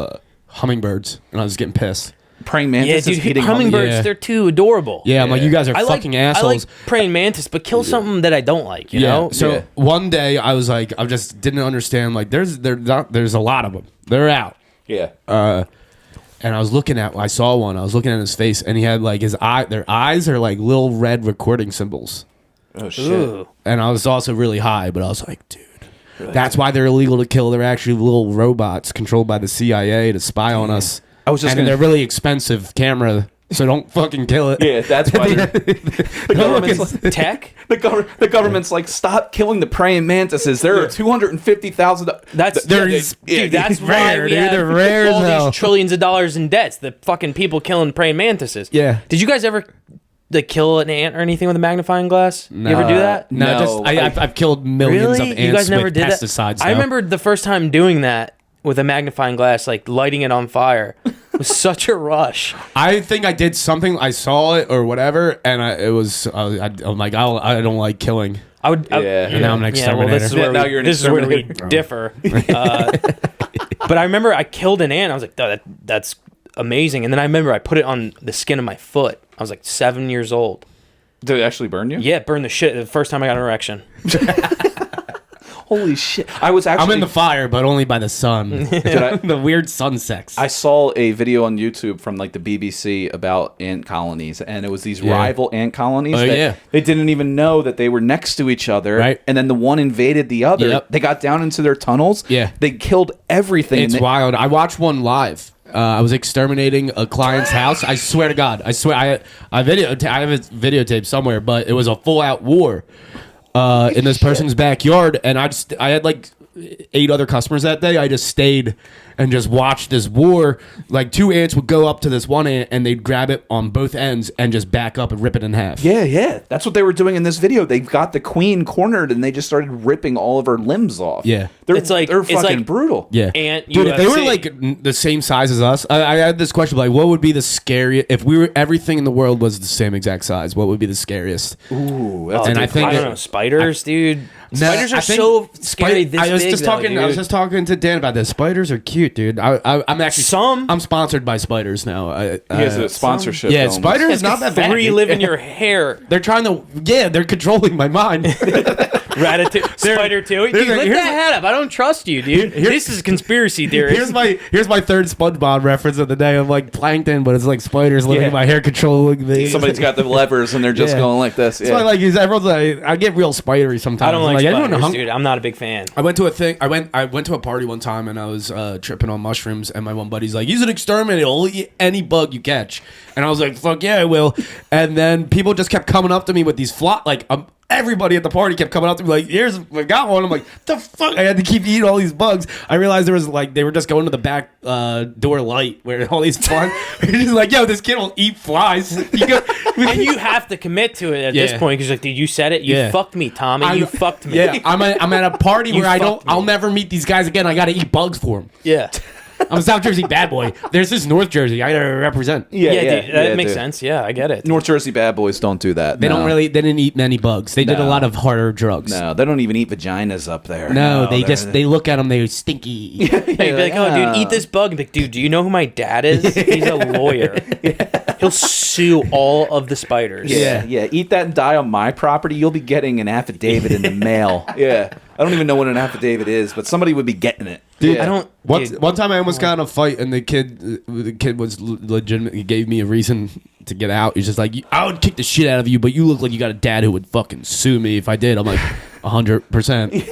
hummingbirds, and I was getting pissed. Praying Yeah, mantis dude, is hitting hummingbirds, Yeah. they're too adorable. Yeah, I'm like, you guys are I fucking like, assholes. I like praying mantis, but kill something that I don't like, you know? So Yeah. one day I was like, I just didn't understand. Like, there's a lot of them. They're out. Yeah. And I saw one. I was looking at his face, and he had like their eyes are like little red recording symbols. Oh, shit. Ooh. And I was also really high, but I was like, dude, that's why they're illegal to kill. They're actually little robots controlled by the CIA to spy on us. I was just and gonna- they're really expensive camera, so don't fucking kill it. Yeah, that's why the government's like, Tech? the government's like, stop killing the praying mantises. There are 250,000. That's dude. That's why rare, we dude. have They're rare as all hell. these trillions of dollars in debts. The fucking people killing praying mantises. Yeah. Did you guys ever like kill an ant or anything with a magnifying glass? You ever do that? No, No. I've killed millions of ants You guys never with did pesticides. that? I remember the first time doing that with a magnifying glass, like lighting it on fire. It was such a rush. I think I did something. I saw it or whatever, and I'm like, I don't like killing. I would. Yeah. And now I'm an Yeah, well, this is exterminator. where Now we, you're an this is where we exterminator. differ. But I remember I killed an ant. I was like, that's amazing. And then I remember I put it on the skin of my foot. I was like 7 years old. Did it actually burn you? Yeah, it burned the shit. The first time I got an erection. Holy shit. I was actually... I'm in the fire, but only by the sun. The weird sun sex. I saw a video on YouTube from like the BBC about ant colonies, and it was these rival ant colonies Oh, that yeah. they didn't even know that they were next to each other. Right. And then the one invaded the other. Yep. They got down into their tunnels. Yeah. They killed everything. It's and they- wild. I watched one live. I was exterminating a client's house. I swear to God. I swear. I have it videotaped somewhere, but it was a full out war in this person's backyard, and I had like 8 other customers that day. I just stayed and just watched this war. Like 2 ants would go up to this one ant, and they'd grab it on both ends and just back up and rip it in half. Yeah. That's what they were doing in this video. They got the queen cornered, and they just started ripping all of her limbs off. Yeah. They're It's like- they're it's fucking like- brutal. Yeah, Ant dude. If they were UFC. like the same size as us, I had this question: like, what would be the scariest if everything in the world was the same exact size? What would be the scariest? Ooh, that's And a I good think I question. don't know. Spiders, dude. Nah, Spiders I are think so scary. This I was big, just though, talking. I was dude. just talking to Dan about this. Spiders are cute, dude. I'm actually I'm sponsored by spiders now. He has a sponsorship. yeah, going. spiders It's not that bad. 3 live in your hair. They're trying to. Yeah, they're controlling my mind. Ratatouille. Spider 2. Dude, there's a- lift here's that head up. I don't trust you, dude. This is conspiracy theory. here's my third SpongeBob reference of the day. I'm like plankton, but it's like spiders living Yeah. in my hair, controlling me. Somebody's got the levers, and they're just Yeah. going like this. That's why, like, everyone's like, I get real spidery sometimes. I don't like everyone spiders, hung- dude. I'm not a big fan. I went to a thing. I went to a party one time, and I was tripping on mushrooms. And my one buddy's like, "He's an exterminator. He'll eat any bug you catch." And I was like, "Fuck yeah, I will." And then people just kept coming up to me with these everybody at the party kept coming up to me like, "Here's, I got one." I'm like, "The fuck!" I had to keep eating all these bugs. I realized there was like they were just going to the back door light where all these flies. He's like, "Yo, this kid will eat flies." And you have to commit to it at this point because like, dude, you said it. You fucked me, Tommy. You fucked me. Yeah, I'm at a party where I'll never meet these guys again. I got to eat bugs for them. Yeah. I'm a South Jersey bad boy. There's this North Jersey. I gotta represent. Yeah, dude, that makes sense. Yeah, I get it. North Jersey bad boys don't do that. They didn't eat many bugs. They did a lot of harder drugs. No, they don't even eat vaginas up there. No, they look at them. They're stinky. Yeah, you'd be like, "Oh, dude, eat this bug." Like, dude, do you know who my dad is? He's a lawyer. He'll sue all of the spiders. Yeah. Eat that and die on my property. You'll be getting an affidavit in the mail. Yeah. I don't even know what an affidavit is, but somebody would be getting it. Dude, I don't. One time I almost got in a fight, and the kid was legitimately gave me a reason to get out. He's just like, "I would kick the shit out of you, but you look like you got a dad who would fucking sue me if I did." I'm like, 100%.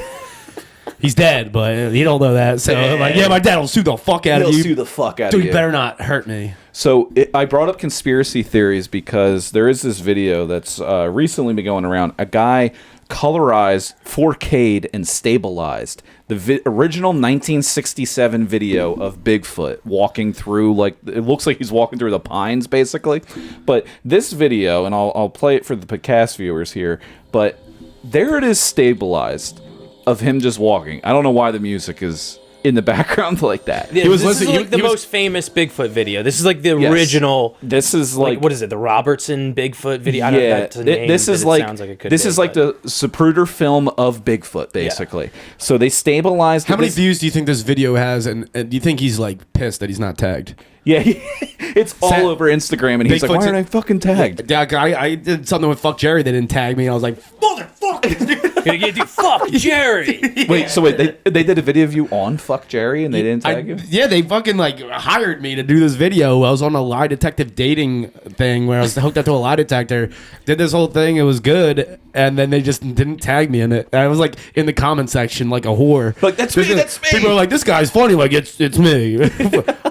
He's dead, but he don't know that. So I'm like, "Yeah, my dad will sue the fuck out of you. He'll sue the fuck out of you. Dude, you better not hurt me." So I brought up conspiracy theories because there is this video that's recently been going around. A guy colorized, 4K'd, and stabilized the original 1967 video of Bigfoot walking through, like, it looks like he's walking through the pines, basically. But this video, and I'll play it for the podcast viewers here, but there it is stabilized of him just walking. I don't know why the music is in the background like that. Yeah, this is like the most famous Bigfoot video. This is like the original. This is like what is it? The Robertson Bigfoot video. I don't know that's a name, this is like sounds like it could this be, is like the Zapruder film of Bigfoot, basically. Yeah. So they stabilized. How many views do you think this video has? And do you think he's like pissed that he's not tagged? Yeah, it's all over Instagram, and he's like, "Why aren't I fucking tagged?" Yeah, I did something with Fuck Jerry. They didn't tag me. And I was like, "Motherfucker!" Yeah, dude, fuck Jerry. Wait, so they did a video of you on Fuck Jerry, and they didn't tag you? Yeah, they fucking like hired me to do this video. I was on a lie detective dating thing where I was hooked up to a lie detector. Did this whole thing. It was good, and then they just didn't tag me in it. And I was like in the comment section like a whore. Like that's me. That's me. People are like, "This guy's funny." Like it's me.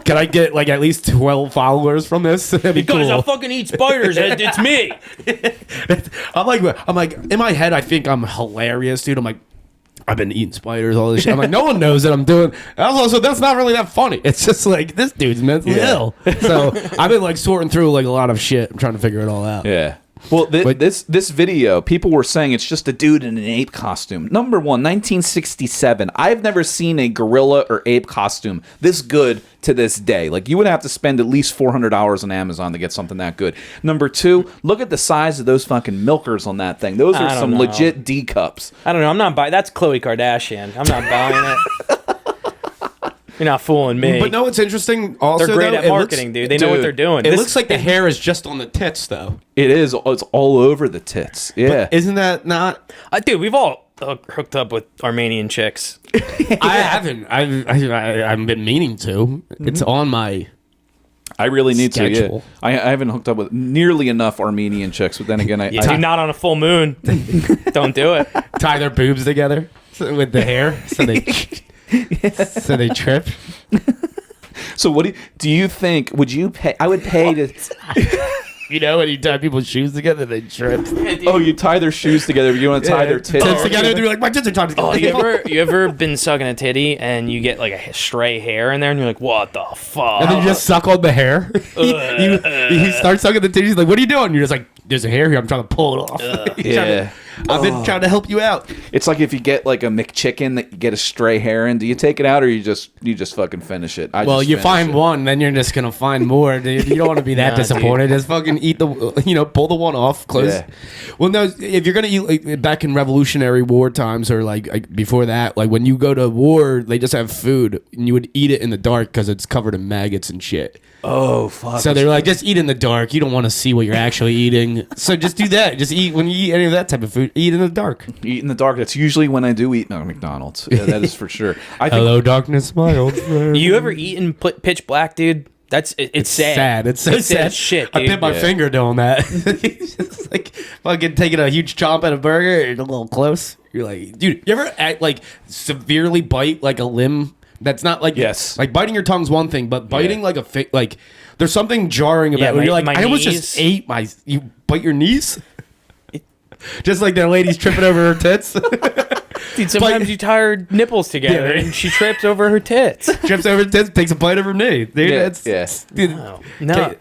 Can I get like at least 12 followers from this? That'd be because cool. I fucking eat spiders. It's me. I'm like in my head I think I'm hilarious, dude. I'm like, I've been eating spiders, all this shit. I'm like, no one knows that I'm doing. Also, that's not really that funny. It's just like this dude's mentally ill. So I've been like sorting through like a lot of shit. I'm trying to figure it all out. Yeah. Well, this video, people were saying it's just a dude in an ape costume. Number one, 1967. I've never seen a gorilla or ape costume this good to this day. Like, you would have to spend at least $400 on Amazon to get something that good. Number two, look at the size of those fucking milkers on that thing. Those are some legit D cups. I don't know. I'm not buying. That's Khloe Kardashian. I'm not buying it. You're not fooling me. But no, what's interesting also, they're great at marketing, dude. They know what they're doing. It looks like the hair is just on the tits, though. It is. It's all over the tits. Yeah. But isn't that not? Dude, we've all hooked up with Armenian chicks. I haven't. I've been meaning to. It's on my... I really need schedule. to. Yeah. I haven't hooked up with nearly enough Armenian chicks, but then again, not on a full moon. Don't do it. Tie their boobs together with the hair so they... So they trip. So what do you think? Would you pay? I would pay to. You know, when you tie people's shoes together, they trip. Oh, you tie their shoes together. You want to tie their tits together? They're like, my tits are tied together. You ever been sucking a titty and you get like a stray hair in there and you're like, what the fuck? And then you just suck on the hair. You start sucking the titties. Like, what are you doing? You're just like, there's a hair here. I'm trying to pull it off. Yeah. I've been trying to help you out. It's like if you get like a McChicken that you get a stray hair in. Do you take it out or you just fucking finish it? Well, you find one, then you're just gonna find more, dude. You don't want to be that disappointed. Dude. Just fucking eat pull the one off, close. Yeah. Well, no, if you're gonna eat like, back in Revolutionary War times or like before that, like when you go to war, they just have food and you would eat it in the dark because it's covered in maggots and shit. Oh fuck! So they're like, just eat in the dark. You don't want to see what you're actually eating. So just do that. Just eat when you eat any of that type of food. Eat in the dark. Eat in the dark. That's usually when I do eat McDonald's. Yeah, that is for sure. Hello, darkness, my old friend. You ever eaten pitch black, dude? It's sad. It's so sad. Shit, dude. I bit my finger doing that. It's like fucking taking a huge chomp at a burger and a little close. You're like, dude, you ever like severely bite like a limb? That's not like like biting your tongue's one thing, but biting like like there's something jarring about it. You're like, I almost just ate you bite your knees. Just like that lady's tripping over her tits. Dude, sometimes you tie her nipples together and she trips over her tits. Trips over her tits, takes a bite of her knee. Dude, dude, Wow. No.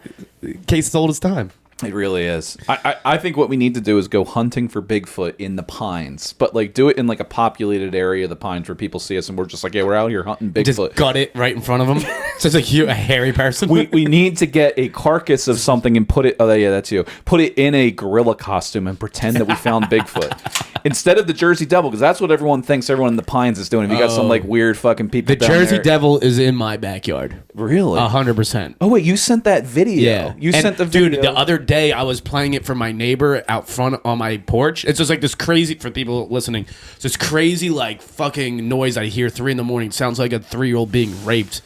Case sold his time. It really is. I think what we need to do is go hunting for Bigfoot in the pines, but like do it in like a populated area of the pines where people see us and we're just like, yeah, we're out here hunting Bigfoot. Just gut it right in front of him. So it's like a hairy person. We need to get a carcass of something and put it. Oh yeah, that's you. Put it in a gorilla costume and pretend that we found Bigfoot instead of the Jersey Devil, because that's what everyone thinks. Everyone in the pines is doing. If you got some like weird fucking people. The Jersey Devil is in my backyard. Really? 100%. Oh wait, you sent that video. Yeah, you sent the video. Dude, the other day I was playing it for my neighbor out front on my porch. It's just like this crazy, for people listening, it's this crazy like fucking noise I hear 3 a.m. It sounds like a 3-year-old being raped.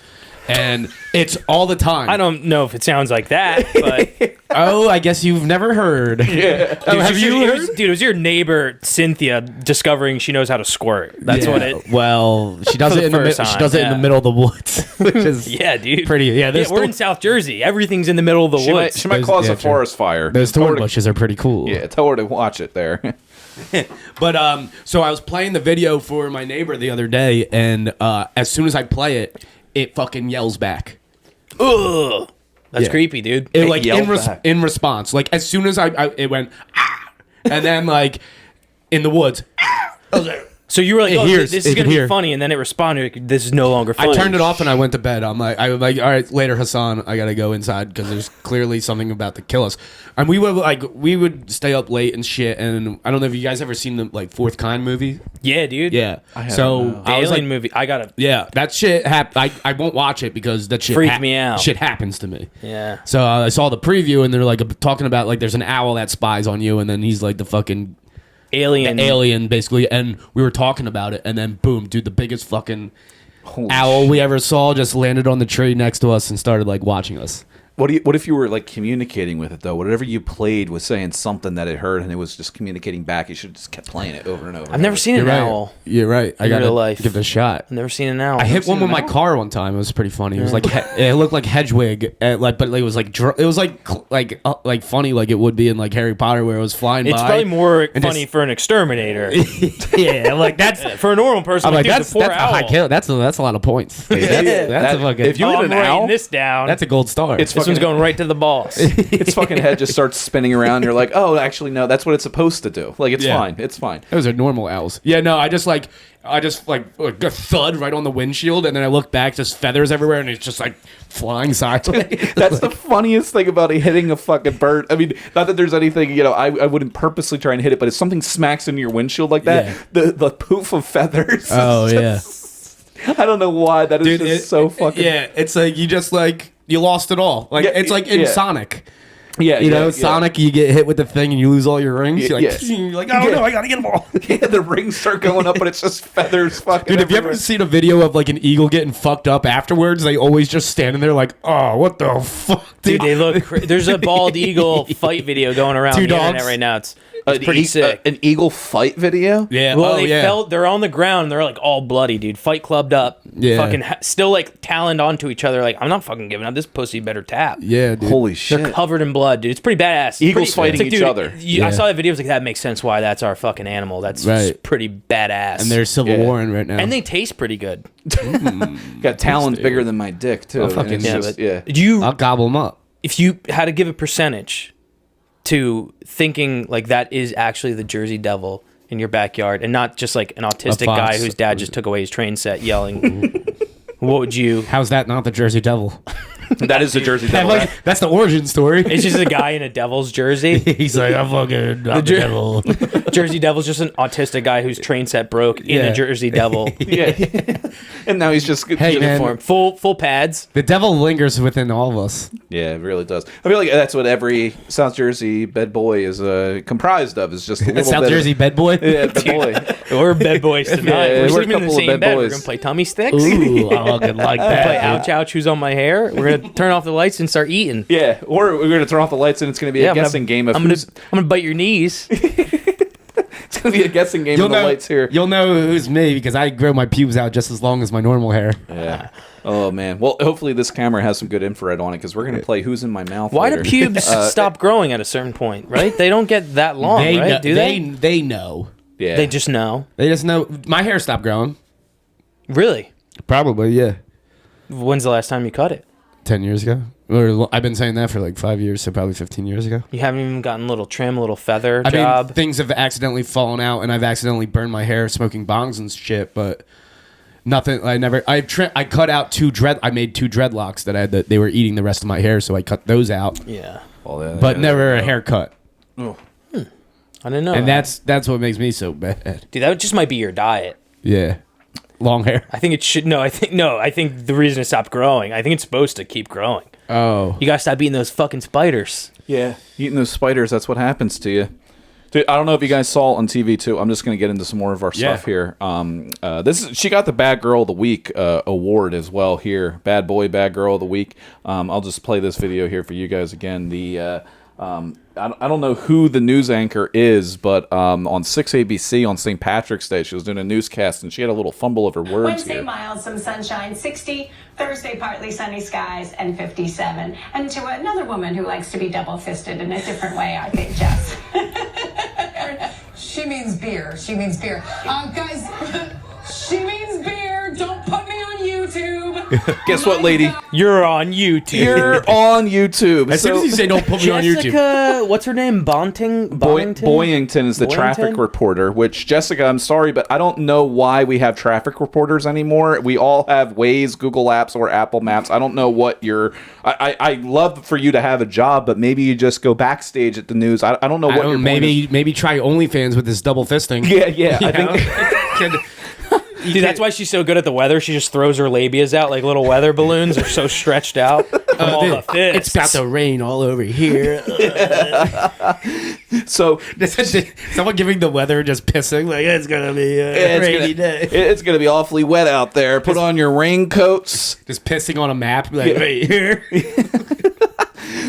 And it's all the time. I don't know if it sounds like that, but Oh, I guess you've never heard. Yeah. dude, have you heard? Dude, it was your neighbor Cynthia discovering she knows how to squirt. That's what it. Well, she does For it the in the first she time, does it in the yeah. middle of the woods, which is Yeah, dude. pretty. Yeah, Yeah, there's we're in South Jersey. Everything's in the middle of the She woods. might Those- cause yeah, a true. forest fire. those Tell her thorn to- bushes are pretty cool. Yeah, tell her to watch it there. But so I was playing the video for my neighbor the other day, and as soon as I play it, it fucking yells back. Ugh. That's Yeah. creepy, dude. It like yelled back. in response, like as soon as I it went, ah! And then like in the woods. Ah! I was like, So you were like, It "Oh, hears- this it is can gonna hear. be funny," and then it responded, like, "This is no longer funny." I turned it off and I went to bed. I was like, all right, later, Hassan. I gotta go inside because there's clearly something about to kill us. And we would stay up late and shit. And I don't know if you guys ever seen the like Fourth Kind movie. Yeah, dude. Yeah. haven't, So no. The I was Alien like, movie. I gotta. yeah, that shit I won't watch it because that shit Freaked me out. Shit happens to me. Yeah. So I saw the preview and they're like talking about like there's an owl that spies on you and then he's like the fucking alien basically, and we were talking about it and then boom, dude, the biggest fucking Holy owl we ever saw just landed on the tree next to us and started like watching us. What if you were like communicating with it though? Whatever you played was saying something that it heard and it was just communicating back. You should have just kept playing it over and over. I've never seen an You're right. owl. You're right. I In gotta real life. give it a shot. I've never seen an owl. I hit one seen with an my owl? car one time. It was pretty funny. It was like it looked like Hedwig, but it was like it was like funny like it would be in like Harry Potter where it was flying It's by. probably more and funny just- for an exterminator. Yeah, like that's. For a normal person, I'm like dude, that's the poor a owl. high kill. That's a lot of points. That's That- a fucking. if you Oh, hit I'm an writing owl, this down. that's a gold star. It's This one's going right to the boss. its fucking head just starts spinning around. You're like, oh, actually, no, that's what it's supposed to do. Like, it's Yeah. fine. It's fine. Those are normal owls. Yeah, no, I just like a thud right on the windshield, and then I look back, just feathers everywhere, and it's just like flying sideways. That's the funniest thing about hitting a fucking bird. I mean, not that there's anything, I wouldn't purposely try and hit it, but if something smacks into your windshield like that, Yeah. the poof of feathers. Oh is yeah, just- I don't know why. That is just so fucking. Yeah, it's like you just like you lost it all. Like Yeah, it's like in yeah. Sonic. Yeah, You know, yeah. Sonic, you get hit with the thing and you lose all your rings. You're like, Yeah. you're like, I don't know, I gotta get them all. Yeah, the rings start going up, but it's just feathers fucking. Dude, have you ever everywhere. seen a video of like an eagle getting fucked up afterwards? They always just standing there like, oh, what the fuck, Dude, they look. There's a bald eagle fight video going around Two the internet dogs. right now. It's pretty sick. An eagle fight video? Yeah. Well, oh, yeah. they're on the ground. They're like all bloody, dude. Fight clubbed up. Yeah. Fucking still like taloned onto each other. Like, I'm not fucking giving up. This pussy better tap. Yeah, dude. Holy They're shit. covered in blood, dude. It's pretty badass. Eagles It's fighting each dude, other. I Yeah. saw that video. I was like, that makes sense why that's our fucking animal. That's Right. just pretty badass. And they're civil Yeah. warring right now. and they taste pretty good. Got talons bigger than my dick, too. I'll fucking- And it's Yeah, just- but yeah. I'll gobble them up. If you had to give a percentage to thinking like that is actually the Jersey Devil in your backyard and not just like an autistic fox. guy whose dad just took away his train set yelling, what would you? How's that not the Jersey Devil? That is the Jersey Devil. Like, that's the origin story. It's just a guy in a devil's jersey. He's like, I'm fucking I'm the Jer- devil. Jersey Devil's just an autistic guy whose train set broke in Yeah. a Jersey Devil Yeah. And now he's just Hey, man. uniform, full pads. The devil lingers within all of us. Yeah, it really does. I feel like that's what every South Jersey bed boy is comprised of. Is just a little South bit Jersey bed boy. Yeah, bed boy. We're bed boys tonight. Yeah, we're we're a sleeping in the couple of same bed bed. We're boys. gonna play tummy sticks. Ooh, I fucking like Play that. ouch ouch who's on my hair. We're gonna turn off the lights and start eating. Yeah, or we're gonna turn off the lights and it's gonna be a I'm gonna- guessing game of I'm gonna bite your knees. it's gonna be a guessing game in the lights here. You'll know who's me because I grow my pubes out just as long as my normal hair. Yeah. Oh man. Well, hopefully this camera has some good infrared on it because we're gonna play Who's in My Mouth. Why later. do pubes stop growing at a certain point? Right? They don't get that long, right? Do they? They know. Yeah. They just know. They just know. My hair stopped growing. Really? Probably, yeah. When's the last time you cut it? 10 years ago. Or I've been saying that for like 5 years, so probably 15 years ago. You haven't even gotten a little trim, a little feather I job? mean, things have accidentally fallen out, and I've accidentally burned my hair smoking bongs and shit, but nothing. I cut out I made 2 dreadlocks that they were eating the rest of my hair, so I cut those out. Yeah. But never a haircut. Oh. I didn't know And that. that's what makes me so bad. Dude, that just might be your diet. Yeah. Long hair. I think it should. No, I think the reason it stopped growing, I think it's supposed to keep growing. Oh. You gotta stop eating those fucking spiders. Yeah. Eating those spiders, that's what happens to you. Dude, I don't know if you guys saw on TV too. I'm just gonna get into some more of our stuff here. She got the Bad Girl of the Week award as well here. Bad Boy, Bad Girl of the Week. I'll just play this video here for you guys again. I don't know who the news anchor is, but on 6ABC on St. Patrick's Day, she was doing a newscast, and she had a little fumble of her words Wednesday, here. mild, some sunshine, 60. Thursday, partly sunny skies, and 57. And to another woman who likes to be double-fisted in a different way, I think, Jess. She means beer. She means beer. Guys, she means beer. Don't put me on YouTube. Guess what, lady? You're on YouTube. You're on YouTube. As soon as you say don't put me on YouTube. Jessica, what's her name? Boyington Boyington is the traffic reporter, which, Jessica, I'm sorry, but I don't know why we have traffic reporters anymore. We all have Waze, Google Apps, or Apple Maps. I don't know what your... I love for you to have a job, but maybe you just go backstage at the news. I don't know what your maybe try OnlyFans with this double fisting. Yeah. I think... Dude, that's why she's so good at the weather. She just throws her labias out like little weather balloons. They're so stretched out from all the fists. It's about to rain all over here. So someone giving the weather just pissing like it's gonna be a rainy day. It's gonna be awfully wet out there. Put on your raincoats. Just pissing on a map like right here.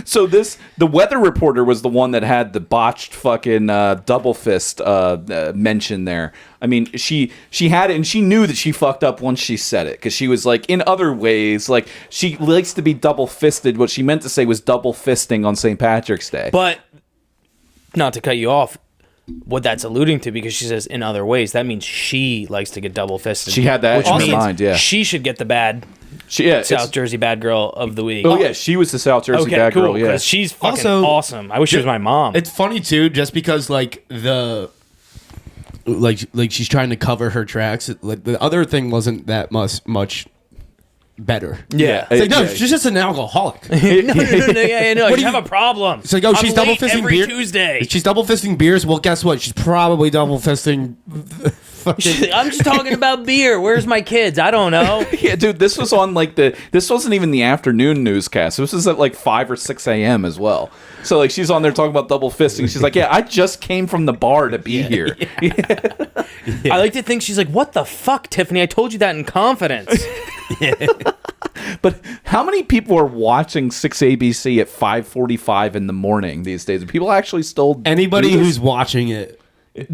So the weather reporter was the one that had the botched fucking double fist mention there. I mean, she had it, and she knew that she fucked up once she said it, because she was like, in other ways, like, she likes to be double fisted. What she meant to say was double fisting on St. Patrick's Day. But, not to cut you off, what that's alluding to, because she says in other ways, that means she likes to get double fisted. She had that in her mind, yeah. She should get the South Jersey Bad Girl of the Week. Oh yeah, she was the South Jersey Bad Girl. Yeah, because she's fucking awesome. I wish she was my mom. It's funny too, just because like she's trying to cover her tracks. Like the other thing wasn't that much better. Yeah, it's like no, she's just an alcoholic. no, you have a problem. It's like, oh, she's double fisting every beer. Tuesday. She's double fisting beers. Well, guess what? She's probably double fisting. I'm just talking about beer. Where's my kids? I don't know. Yeah, dude, this was on this wasn't even the afternoon newscast. This was at like 5 or 6 a.m. as well. So like she's on there talking about double fisting. She's like, yeah, I just came from the bar to be here. I like to think she's like, what the fuck, Tiffany? I told you that in confidence. But how many people are watching 6ABC at 5:45 in the morning these days? People actually still anybody who's watching it.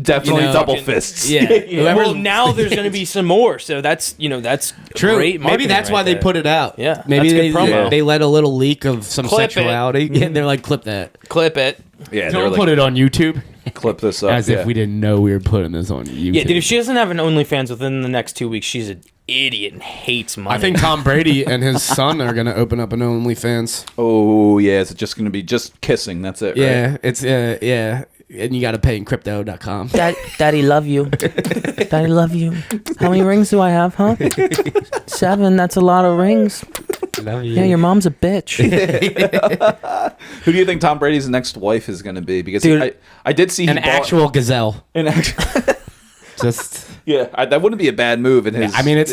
Definitely double fists. Yeah. Well, now there's going to be some more, so that's true. Great. Maybe that's why they put it out. Yeah, maybe that's they let a little leak of some sexuality. Yeah, they're like, clip that. Clip it. Yeah, don't put it on YouTube. Clip this up. As if we didn't know we were putting this on YouTube. Yeah, dude. If she doesn't have an OnlyFans within the next 2 weeks, she's an idiot and hates money. I think Tom Brady and his son are going to open up an OnlyFans. Oh yeah, is it just going to be just kissing? That's it. Yeah, right? it's yeah. And you got to pay in crypto.com. Daddy, love you. Daddy, love you. How many rings do I have, huh? 7. That's a lot of rings. Love you. Yeah, your mom's a bitch. Who do you think Tom Brady's next wife is going to be? Because dude, I did see an actual gazelle. Just yeah, that wouldn't be a bad move in his. I mean, it's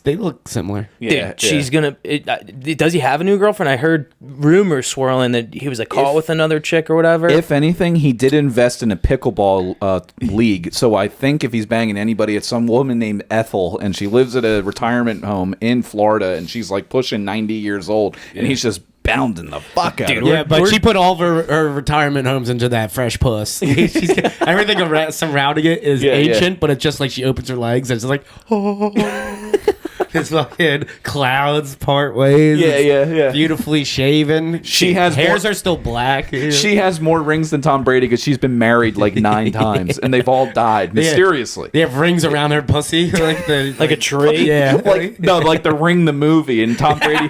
they look similar. Yeah, dude, she's gonna. Does he have a new girlfriend? I heard rumors swirling that he was caught with another chick or whatever. If anything, he did invest in a pickleball league. So I think if he's banging anybody, it's some woman named Ethel, and she lives at a retirement home in Florida, and she's like pushing 90 years old, and he's just pounding the fuck out of her. Yeah, but she put all of her retirement homes into that fresh puss. Everything surrounding it is ancient, but it's just like she opens her legs and it's like, it's fucking clouds part ways. Yeah. Beautifully shaven. She has hairs are still black. She has more rings than Tom Brady because she's been married like 9 times, and they've all died mysteriously. They have rings around her pussy, like a tree. Yeah, like the Ring the movie, and Tom Brady.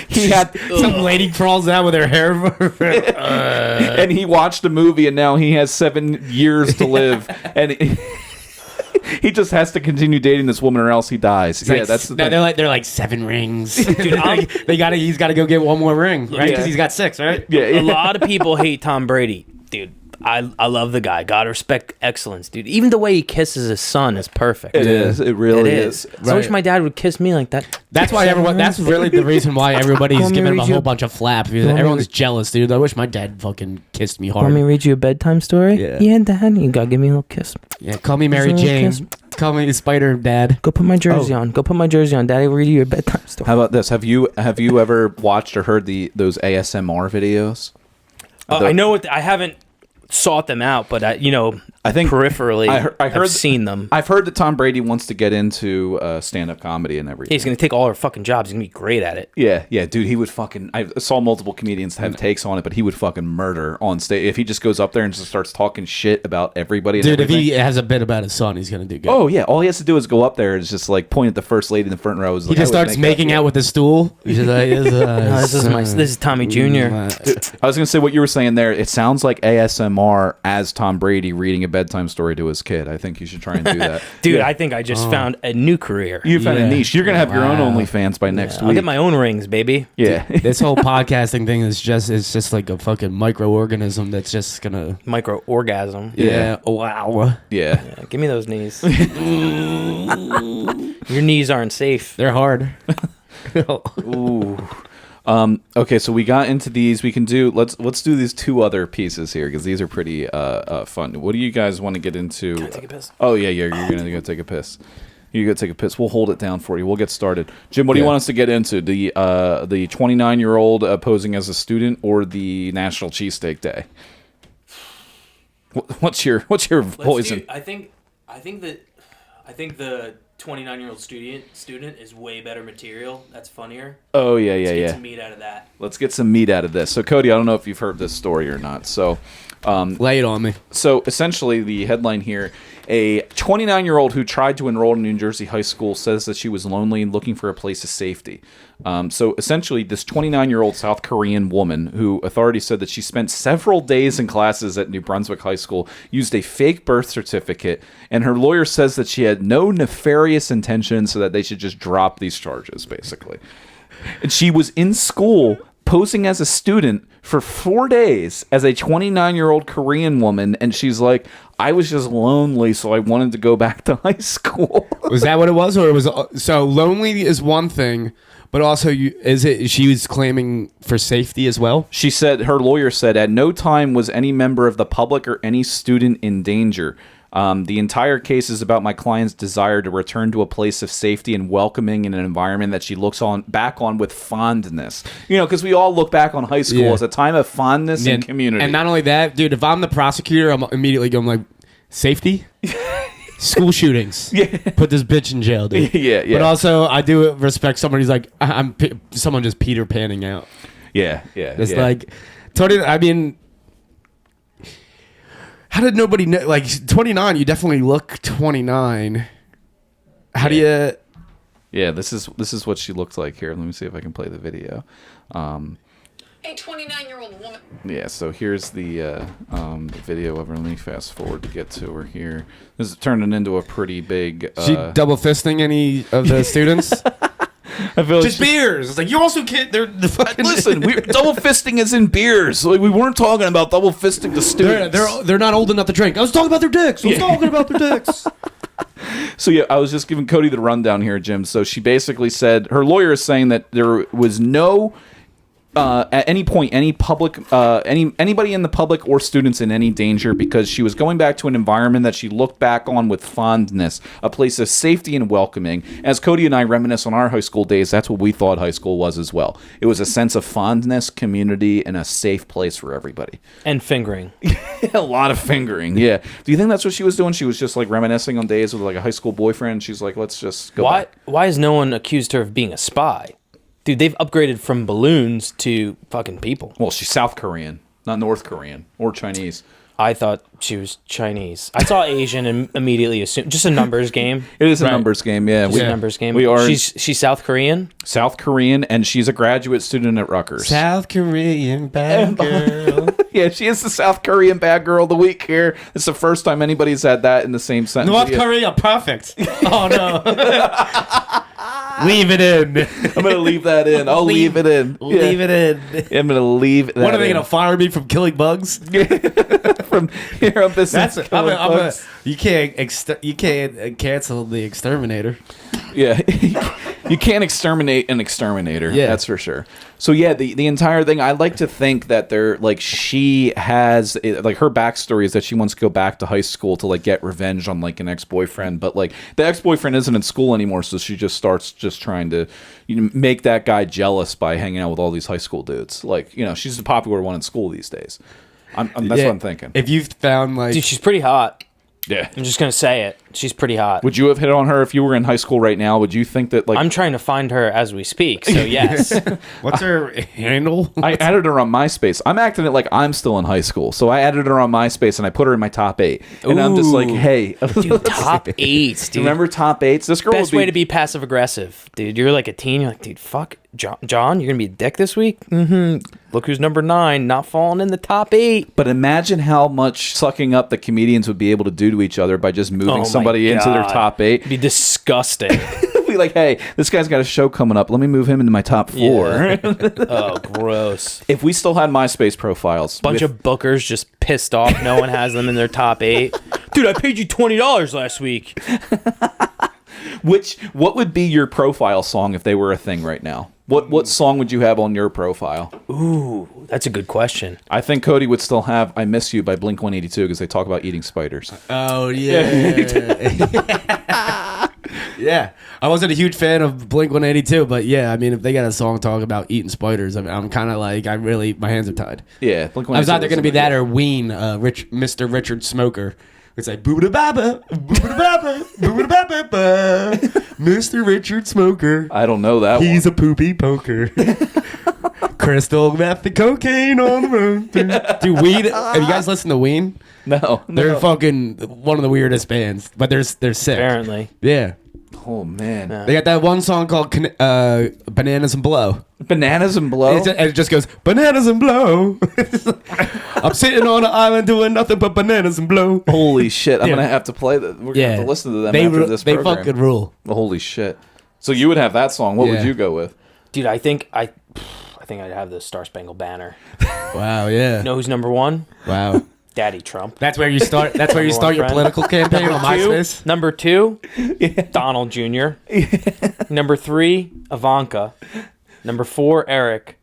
He had some lady crawls out with her hair, and he watched a movie, and now he has 7 years to live, and. He just has to continue dating this woman, or else he dies. It's that's the thing. They're like 7 rings. Dude, he's got to go get one more ring, right? Because he's got 6, right? Yeah. A lot of people hate Tom Brady, dude. I love the guy. God respect excellence, dude. Even the way he kisses his son is perfect. It is. It really is. Right. I wish my dad would kiss me like that. That's why everyone. That's really the reason why everybody's giving him a whole bunch of flap. Everyone's jealous, dude. I wish my dad fucking kissed me hard. Want me to read you a bedtime story? Yeah, Dad. You gotta give me a little kiss. Yeah, call me Mary Jane. Call me Spider Dad. Go put my jersey on. Go put my jersey on. Daddy will read you a bedtime story. How about this? Have you ever watched or heard those ASMR videos? I know what I haven't sought them out, but I think peripherally I've seen them. I've heard that Tom Brady wants to get into stand-up comedy and everything. He's gonna take all our fucking jobs. He's gonna be great at it. Yeah, dude. He would fucking. I saw multiple comedians have takes on it, but he would fucking murder on stage if he just goes up there and just starts talking shit about everybody. Dude, if he has a bit about his son, he's gonna do good. Oh yeah, all he has to do is go up there and just like point at the first lady in the front row. He just starts making out with the stool. He's just like, this is Tommy Jr. I was gonna say what you were saying there. It sounds like ASMR as Tom Brady reading a bedtime story to his kid. I think you should try and do that. Dude, I think I just found a new career. You found a niche. You're going to have your own OnlyFans by next week. I'll get my own rings, baby. Yeah. Dude, this whole podcasting thing is just like a fucking microorganism that's just going to... Micro-orgasm. Yeah. Wow. Yeah. Give me those knees. Your knees aren't safe. They're hard. Ooh. Okay, so we got into these. We can do let's do these 2 other pieces here because these are pretty fun. What do you guys want to get into? Can I take a piss? Oh yeah, you're gonna go take a piss. You go take a piss. We'll hold it down for you. We'll get started. Jim, what do you want us to get into? The 29-year-old posing as a student or the National Cheesesteak Day? What's your poison? I think the 29-year-old student is way better material. That's funnier. Oh yeah. Let's get some meat out of that. Let's get some meat out of this. So Cody, I don't know if you've heard this story or not. So lay it on me. So essentially the headline here, a 29-year-old who tried to enroll in New Jersey high school says that she was lonely and looking for a place of safety. So essentially this 29-year-old South Korean woman who authorities said that she spent several days in classes at New Brunswick High School, used a fake birth certificate, and her lawyer says that she had no nefarious intention so that they should just drop these charges, basically. And she was in school posing as a student for 4 days as a 29-year-old Korean woman, and she's like, I was just lonely, so I wanted to go back to high school. Was that what it was? Or it was so lonely is one thing, but also she was claiming for safety as well? She said, her lawyer said, at no time was any member of the public or any student in danger. The entire case is about my client's desire to return to a place of safety and welcoming in an environment that she looks back on with fondness. Because we all look back on high school as a time of fondness and community. And not only that, dude, if I'm the prosecutor, I'm immediately going like, safety? School shootings. Yeah. Put this bitch in jail, dude. Yeah. But also, I do respect somebody who's like, someone just Peter Panning out. Yeah. It's like, Tony, I mean... How did nobody know? Like 29, you definitely look 29. How do you? Yeah, this is what she looked like here. Let me see if I can play the video. A 29-year-old woman. Yeah, so here's the video of her. Let me fast forward to get to her here. This is turning into a pretty big. She double fisting any of the students? I feel just like beers. It's like you also can't. They're the fucking. Listen, double fisting is in beers. Like, we weren't talking about double fisting the students. They're not old enough to drink. I was talking about their dicks. I was talking about their dicks. So yeah, I was just giving Cody the rundown here, Jim. So she basically said her lawyer is saying that there was no at any point, any public, anybody in the public or students in any danger, because she was going back to an environment that she looked back on with fondness, a place of safety and welcoming. As Cody and I reminisce on our high school days, that's what we thought high school was as well. It was a sense of fondness, community, and a safe place for everybody. And fingering. A lot of fingering, yeah. Do you think that's what she was doing? She was just like reminiscing on days with like a high school boyfriend. She's like, let's just go back. Why has no one accused her of being a spy? Dude, they've upgraded from balloons to fucking people. Well, she's South Korean, not North Korean or Chinese. I thought she was Chinese. I saw Asian and immediately assumed. Just a numbers game. It is a numbers game, yeah. Just a numbers game. We are. She's South Korean? South Korean, and she's a graduate student at Rutgers. South Korean bad girl. Yeah, she is the South Korean bad girl of the week here. It's the first time anybody's had that in the same sentence. North Korea, perfect. Oh, no. Leave it in. I'm going to leave that in. I'll leave it in. Leave it in. I'm going to leave that in. What, are they going to fire me from killing bugs? From here on business. You can't cancel the exterminator. Yeah. You can't exterminate an exterminator. Yeah. That's for sure. So yeah, the entire thing, I like to think that they're like, she has like, her backstory is that she wants to go back to high school to like get revenge on like an ex-boyfriend, but like the ex-boyfriend isn't in school anymore, so she just starts just trying to, you know, make that guy jealous by hanging out with all these high school dudes. Like, you know, she's the popular one in school these days. That's what I'm thinking. If you've found like, Dude, she's pretty hot. Yeah. I'm just going to say it. She's pretty hot. Would you have hit on her if you were in high school right now? Would you think that like... I'm trying to find her as we speak, so yes. what's her handle? I added her on MySpace. I'm acting it like I'm still in high school. So I added her on MySpace and I put her in my top 8. And I'm just like, hey. Dude, top 8s, dude. Remember top 8s? This girl Best way to be passive aggressive, dude. You're like a teen. You're like, dude, fuck. John, you're going to be a dick this week? Mm-hmm. Look who's number 9, not falling in the top 8. But imagine how much sucking up the comedians would be able to do to each other by just moving somebody into their top 8. It'd be disgusting. Be like, hey, this guy's got a show coming up. Let me move him into my top 4. Yeah. Oh, gross. If we still had MySpace profiles. Bunch of bookers just pissed off. No one has them in their top 8. Dude, I paid you $20 last week. What would be your profile song if they were a thing right now? What song would you have on your profile? Ooh, that's a good question. I think Cody would still have I Miss You by Blink-182 because they talk about eating spiders. Oh, yeah. Yeah. I wasn't a huge fan of Blink-182, but yeah, I mean, if they got a song talking about eating spiders, I'm kind of like, my hands are tied. Yeah, Blink-182. I was either going to be that or Ween, Mr. Richard Smoker. It's like boo-ba-da-ba-ba, boo-ba-da-ba-ba, boo-ba-da-ba-ba-ba, Mr. Richard Smoker. I don't know that He's one. a poopy poker. Crystal meth and cocaine on the road. Dude, Ween, have you guys listened to Ween? No. They're fucking one of the weirdest bands, but they're sick. Apparently. Yeah. Oh, man. They got that one song called Bananas and Blow. Bananas and Blow? It just goes, bananas and blow. I'm sitting on an island doing nothing but bananas and blow. Holy shit. I'm going to have to play that. We're going to have to listen to them after this program. They fucking rule. Holy shit. So you would have that song. What would you go with? Dude, I think I'd have the Star Spangled Banner. Wow, yeah. You know who's number 1? Wow. Daddy Trump. That's where you start your political campaign on MySpace? Number 2, Donald Jr. Number 3, Ivanka. Number 4, Eric.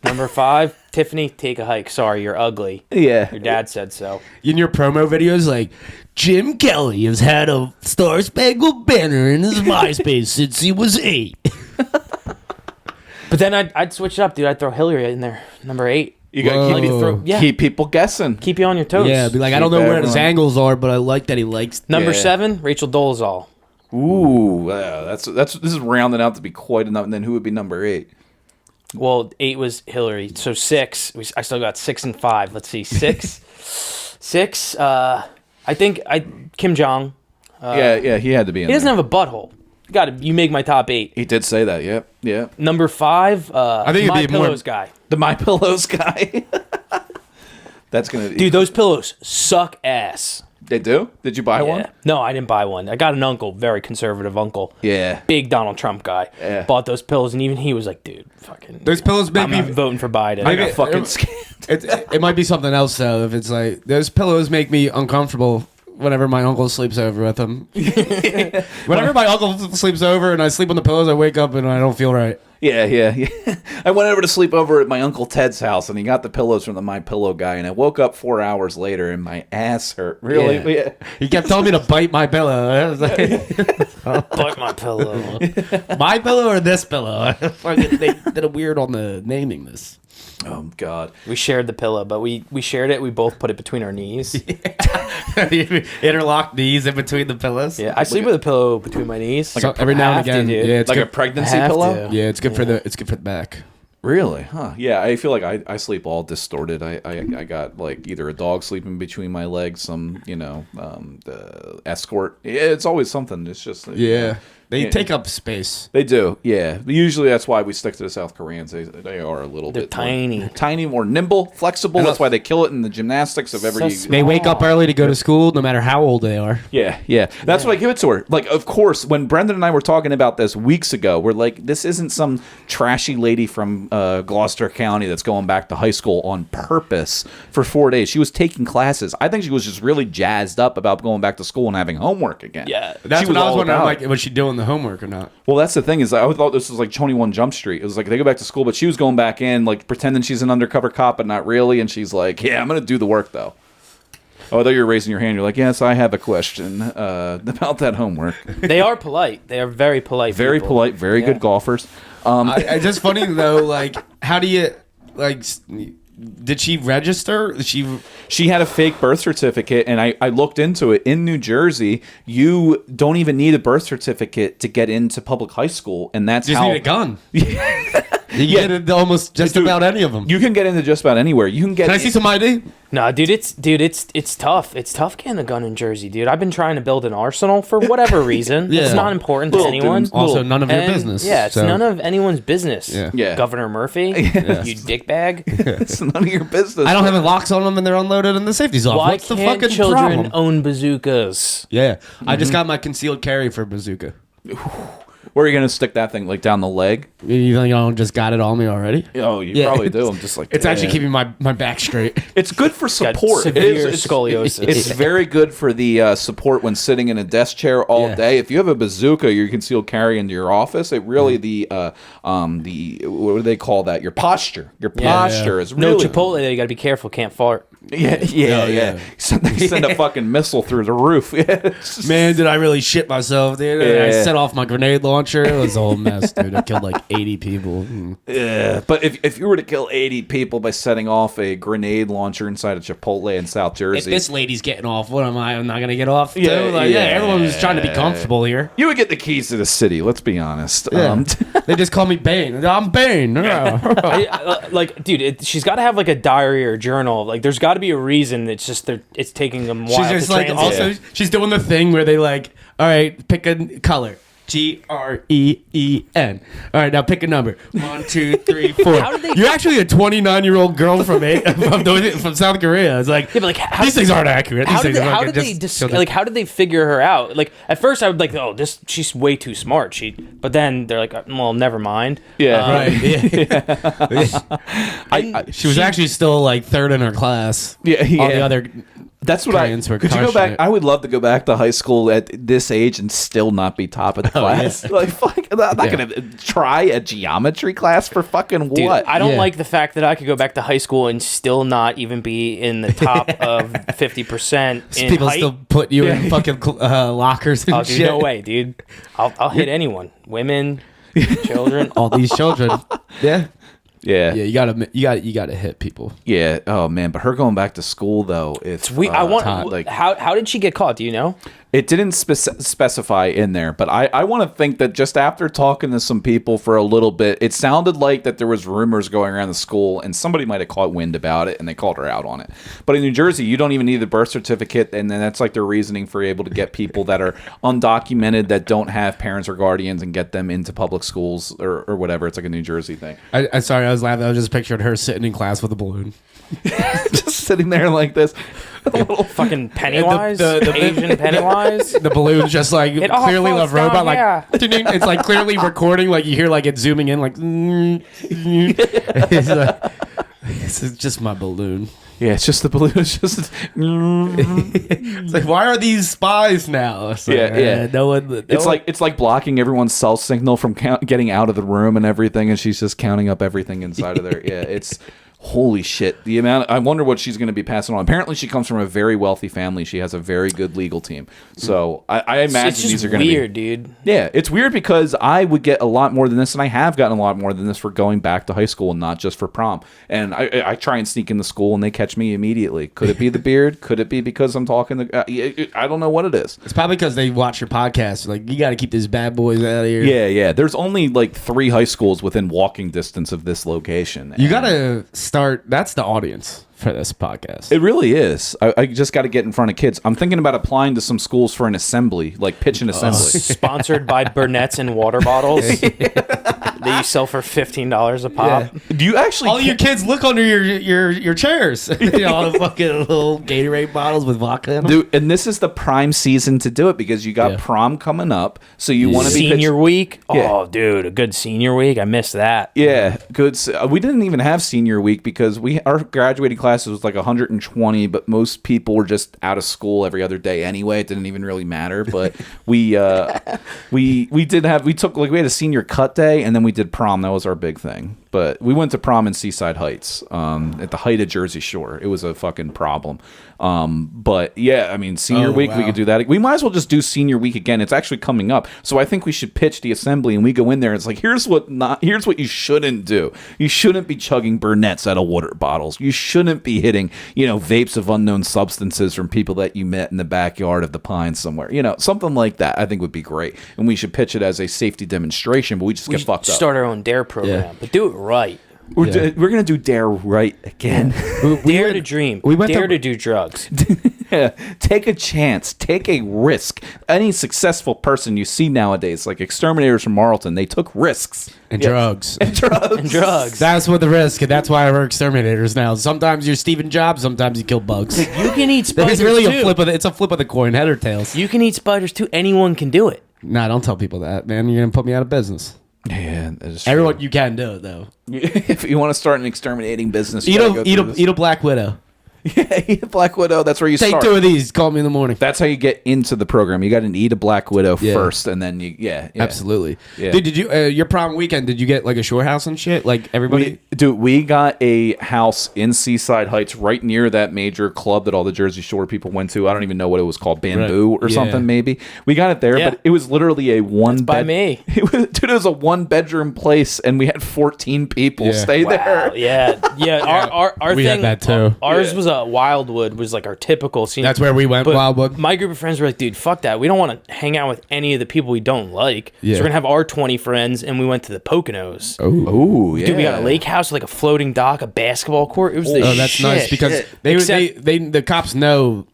Number 5, Tiffany, take a hike. Sorry, you're ugly. Yeah. Your dad said so. In your promo videos, like, Jim Kelly has had a Star Spangled Banner in his MySpace since he was 8. But then I'd switch it up, dude. I'd throw Hillary in there. Number 8. You got to keep people guessing. Keep you on your toes. Yeah, be like, I don't know where his angles are, but I like that he likes. Number 7, Rachel Dolezal. Ooh, this is rounding out to be quite enough. And then who would be number 8? Well, 8 was Hillary. So 6. I still got 6 and 5. Let's see, 6. 6. I think Kim Jong. Yeah, he had to be in He doesn't there. have a butthole. You make my top 8. He did say that. Yep. Yeah. Number 5. I think My Pillows guy. The My Pillows guy. That's gonna. Dude, those pillows suck ass. They do? Did you buy one? No, I didn't buy one. I got an uncle, very conservative uncle. Yeah. Big Donald Trump guy. Yeah. Bought those pillows, and even he was like, dude, fucking. Those pillows make I'm me not voting for Biden. I got fucking scared. It might be something else though. If it's like those pillows make me uncomfortable whenever my uncle sleeps over with them. Whenever my uncle sleeps over and I sleep on the pillows, I wake up and I don't feel right. Yeah. I went over to sleep over at my Uncle Ted's house, and he got the pillows from the My Pillow guy, and I woke up 4 hours later, and my ass hurt. Really? Yeah. He kept telling me to bite my pillow. I was like, Bite my pillow. my pillow or this pillow? Fucking, they did a weird on the naming this. Oh, God. We shared the pillow, but we shared it. We both put it between our knees. Interlock knees in between the pillows. Yeah, I sleep with a pillow between my knees. So every now and Have to, again, dude. yeah, it's Like good. a pregnancy Have pillow? to. Yeah, it's good for the back. Really? Huh. Yeah, I feel like I sleep all distorted. I got like either a dog sleeping between my legs, some, the escort. Yeah, it's always something. It's just... Yeah. They Yeah. take up space. They do, yeah. But usually that's why we stick to the South Koreans. They are a little They're bit tiny. tiny, more nimble, flexible. That's why they kill it in the gymnastics of every. So They wake up early to go to school, no matter how old they are. Yeah. That's what I give it to her. Like, of course, when Brendan and I were talking about this weeks ago, we're like, this isn't some trashy lady from Gloucester County that's going back to high school on purpose for 4 days. She was taking classes. I think she was just really jazzed up about going back to school and having homework again. Yeah. That's She what I was all wondering. about Like, it. was she doing the homework or not? Well, that's the thing is I thought this was like 21 Jump Street. It was like they go back to school, but she was going back in like pretending she's an undercover cop, but not really. And she's like, "Yeah, I'm going to do the work though." Oh, I thought you were raising your hand. You're like, "Yes, I have a question about that homework." They are polite. They are very polite. Very people. polite, very good golfers. I just funny though. Like, how do you like? Did she register? She had a fake birth certificate, and I looked into it. In New Jersey, you don't even need a birth certificate to get into public high school, and that's just how need a gun. You can get into almost just Dude, about any of them. you can get into just about anywhere. You can get. Can I see some ID? No, dude, it's tough. It's tough getting a gun in Jersey, dude. I've been trying to build an arsenal for whatever reason. Yeah. It's not important to Little anyone. dudes. Also, none of your And, business. Yeah, it's so. none of anyone's business. Yeah. Governor Murphy, you dickbag. It's none of your business. I don't have the locks on them, and they're unloaded, and the safety's off. Why What's the can't fucking children problem? own bazookas? Yeah, I just got my concealed carry for bazooka. Where are you going to stick that thing? Like down the leg? You think I don't just got it on me already? Oh, you Yeah. probably do. I'm just like, It's actually damn. keeping my back straight. It's good for Got support. severe It's scoliosis. It's very good for the support when sitting in a desk chair all Yeah. day. If you have a bazooka, you can still carry into your office. It really the what do they call that? Your posture. Your posture is No really Chipotle, though, you got to be careful. Can't fart. Yeah. Send a fucking missile through the roof. It's just- Man, did I really shit myself, dude? Yeah. I set off my grenade launcher. It was a whole mess, dude. I killed like 80 people. Yeah, but if you were to kill 80 people by setting off a grenade launcher inside a Chipotle in South If Jersey, this lady's getting off, what am I? I'm not gonna get off. Yeah, too? Like, yeah. everyone's trying to be comfortable here. you would get the keys to the city. Let's be honest. Yeah. They just call me Bane. I'm Bane. Like, dude, she's got to have like a diary or journal. Like, there's got to be a reason. It's just it's taking them a while She's just to like translate. also she's doing the thing where they like, all right, pick a color. GREEN. All right, now pick a number. 1, 2, 3, 4. How did they- You're actually a 29-year-old girl from South Korea. It's like, Yeah, but like, how these did things they- aren't accurate. How These did things they, are how fucking did they just- like? How did they figure her out? Like, at first I would like, oh, she's way too smart. But then they're like, well, never mind. Yeah. Right. Yeah. She was actually still like third in her class. Yeah, All the yeah. other That's what I. Koreans were Could you go crushing back? it. I would love to go back to high school at this age and still not be top of the class. Like, fuck, I'm not gonna try a geometry class for fucking Dude, what? I don't Yeah. like the fact that I could go back to high school and still not even be in the top of 50% in people height. still put you in fucking lockers and Oh, dude, shit. no way, dude. I'll hit anyone. Women, children. All these children. Yeah. yeah, Yeah, you gotta hit people. yeah. Oh man, but her going back to school though, it's I want. like How did she get caught? Do you know? it didn't specify in there, but I want to think that just after talking to some people for a little bit, it sounded like that there was rumors going around the school, and somebody might have caught wind about it, and they called her out on it. But in New Jersey, you don't even need a birth certificate, and then that's like their reasoning for able to get people that are undocumented that don't have parents or guardians and get them into public schools or whatever. It's like a New Jersey thing. I sorry, I was laughing. I was just picturing her sitting in class with a balloon. Just sitting there like this. Fucking Pennywise, the- Asian Pennywise. The balloon's just like It all clearly a falls robot, down, like yeah. it's like clearly recording, like you hear like it zooming in, like it's just my balloon. Yeah, it's just the balloon. It's just. It's like, why are these spies now? It's like, Yeah. No one. It's like blocking everyone's cell signal from getting out of the room and everything, and she's just counting up everything inside of there. Yeah, it's holy shit. The amount. I wonder what she's going to be passing on. Apparently, she comes from a very wealthy family. She has a very good legal team. So I imagine It's just these are going to be weird, dude. Yeah, it's weird because I would get a lot more than this, and I have gotten a lot more than this for going back to high school and not just for prom. And I try and sneak into school, and they catch me immediately. Could it be the beard? Could it be because I'm talking? I don't know what it is. It's probably because they watch your podcast. Like, you got to keep these bad boys out of here. Yeah. There's only like 3 high schools within walking distance of this location. You got to start. That's the audience for this podcast. It really is. I just got to get in front of kids. I'm thinking about applying to some schools for an assembly, like pitch an assembly. Sponsored by Burnett's and water bottles that you sell for $15 a pop. Do you actually? All your kids look under your chairs. All the fucking little Gatorade bottles with vodka in them. Dude, and this is the prime season to do it because you got prom coming up, so you want to be Senior week? Yeah. Oh, dude, a good senior week. I missed that. Yeah, good. We didn't even have senior week because our graduating classes was like 120, but most people were just out of school every other day anyway. It didn't even really matter. But we had a senior cut day, and then we did prom. That was our big thing. But we went to prom in Seaside Heights, at the height of Jersey Shore. It was a fucking problem. But yeah, I mean, senior week, we could do that. We might as well just do senior week again. It's actually coming up. So I think we should pitch the assembly, and we go in there. And it's like, here's what you shouldn't do. You shouldn't be chugging Burnett's out of water bottles. You shouldn't be hitting, vapes of unknown substances from people that you met in the backyard of the Pines somewhere. Something like that I think would be great. And we should pitch it as a safety demonstration, but we just get fucked up. Start our own DARE program, but do it right. We're going to do DARE right again. Dare to dream. Dare to do drugs. Take a chance. Take a risk. Any successful person you see nowadays, like exterminators from Marlton, they took risks. And drugs. And drugs. That's what the risk, and that's why we're exterminators now. Sometimes you're Stephen Jobs, sometimes you kill bugs. You can eat spiders, It's really too. it's a flip of the coin, head or tails. You can eat spiders, too. Anyone can do it. Nah, don't tell people that, man. You're going to put me out of business. Yeah, that is true. Everyone, you can do it, though. If you want to start an exterminating business, you Eat a black widow. Yeah, eat a black widow. That's where you Take start. 2 of these. Call me in the morning. That's how you get into the program. You got to eat a black widow first, and then Absolutely. Yeah. Dude, did you your prom weekend? Did you get like a shore house and shit? Like everybody. We got a house in Seaside Heights, right near that major club that all the Jersey Shore people went to. I don't even know what it was called, Bamboo or something. Maybe we got it there, but it was literally a one. By me. It was a 1-bedroom place, and we had 14 people stay there. Yeah. Our We thing, had that too. Ours was a Wildwood, was like our typical senior. That's where we went. But Wildwood. My group of friends were like, dude, fuck that. We don't want to hang out with any of the people we don't like. Yeah. So we're gonna have our 20 friends, and we went to the Poconos. Oh, yeah. Dude, we got a lake house with like a floating dock, a basketball court. It was the shit. Oh, that's nice because the cops know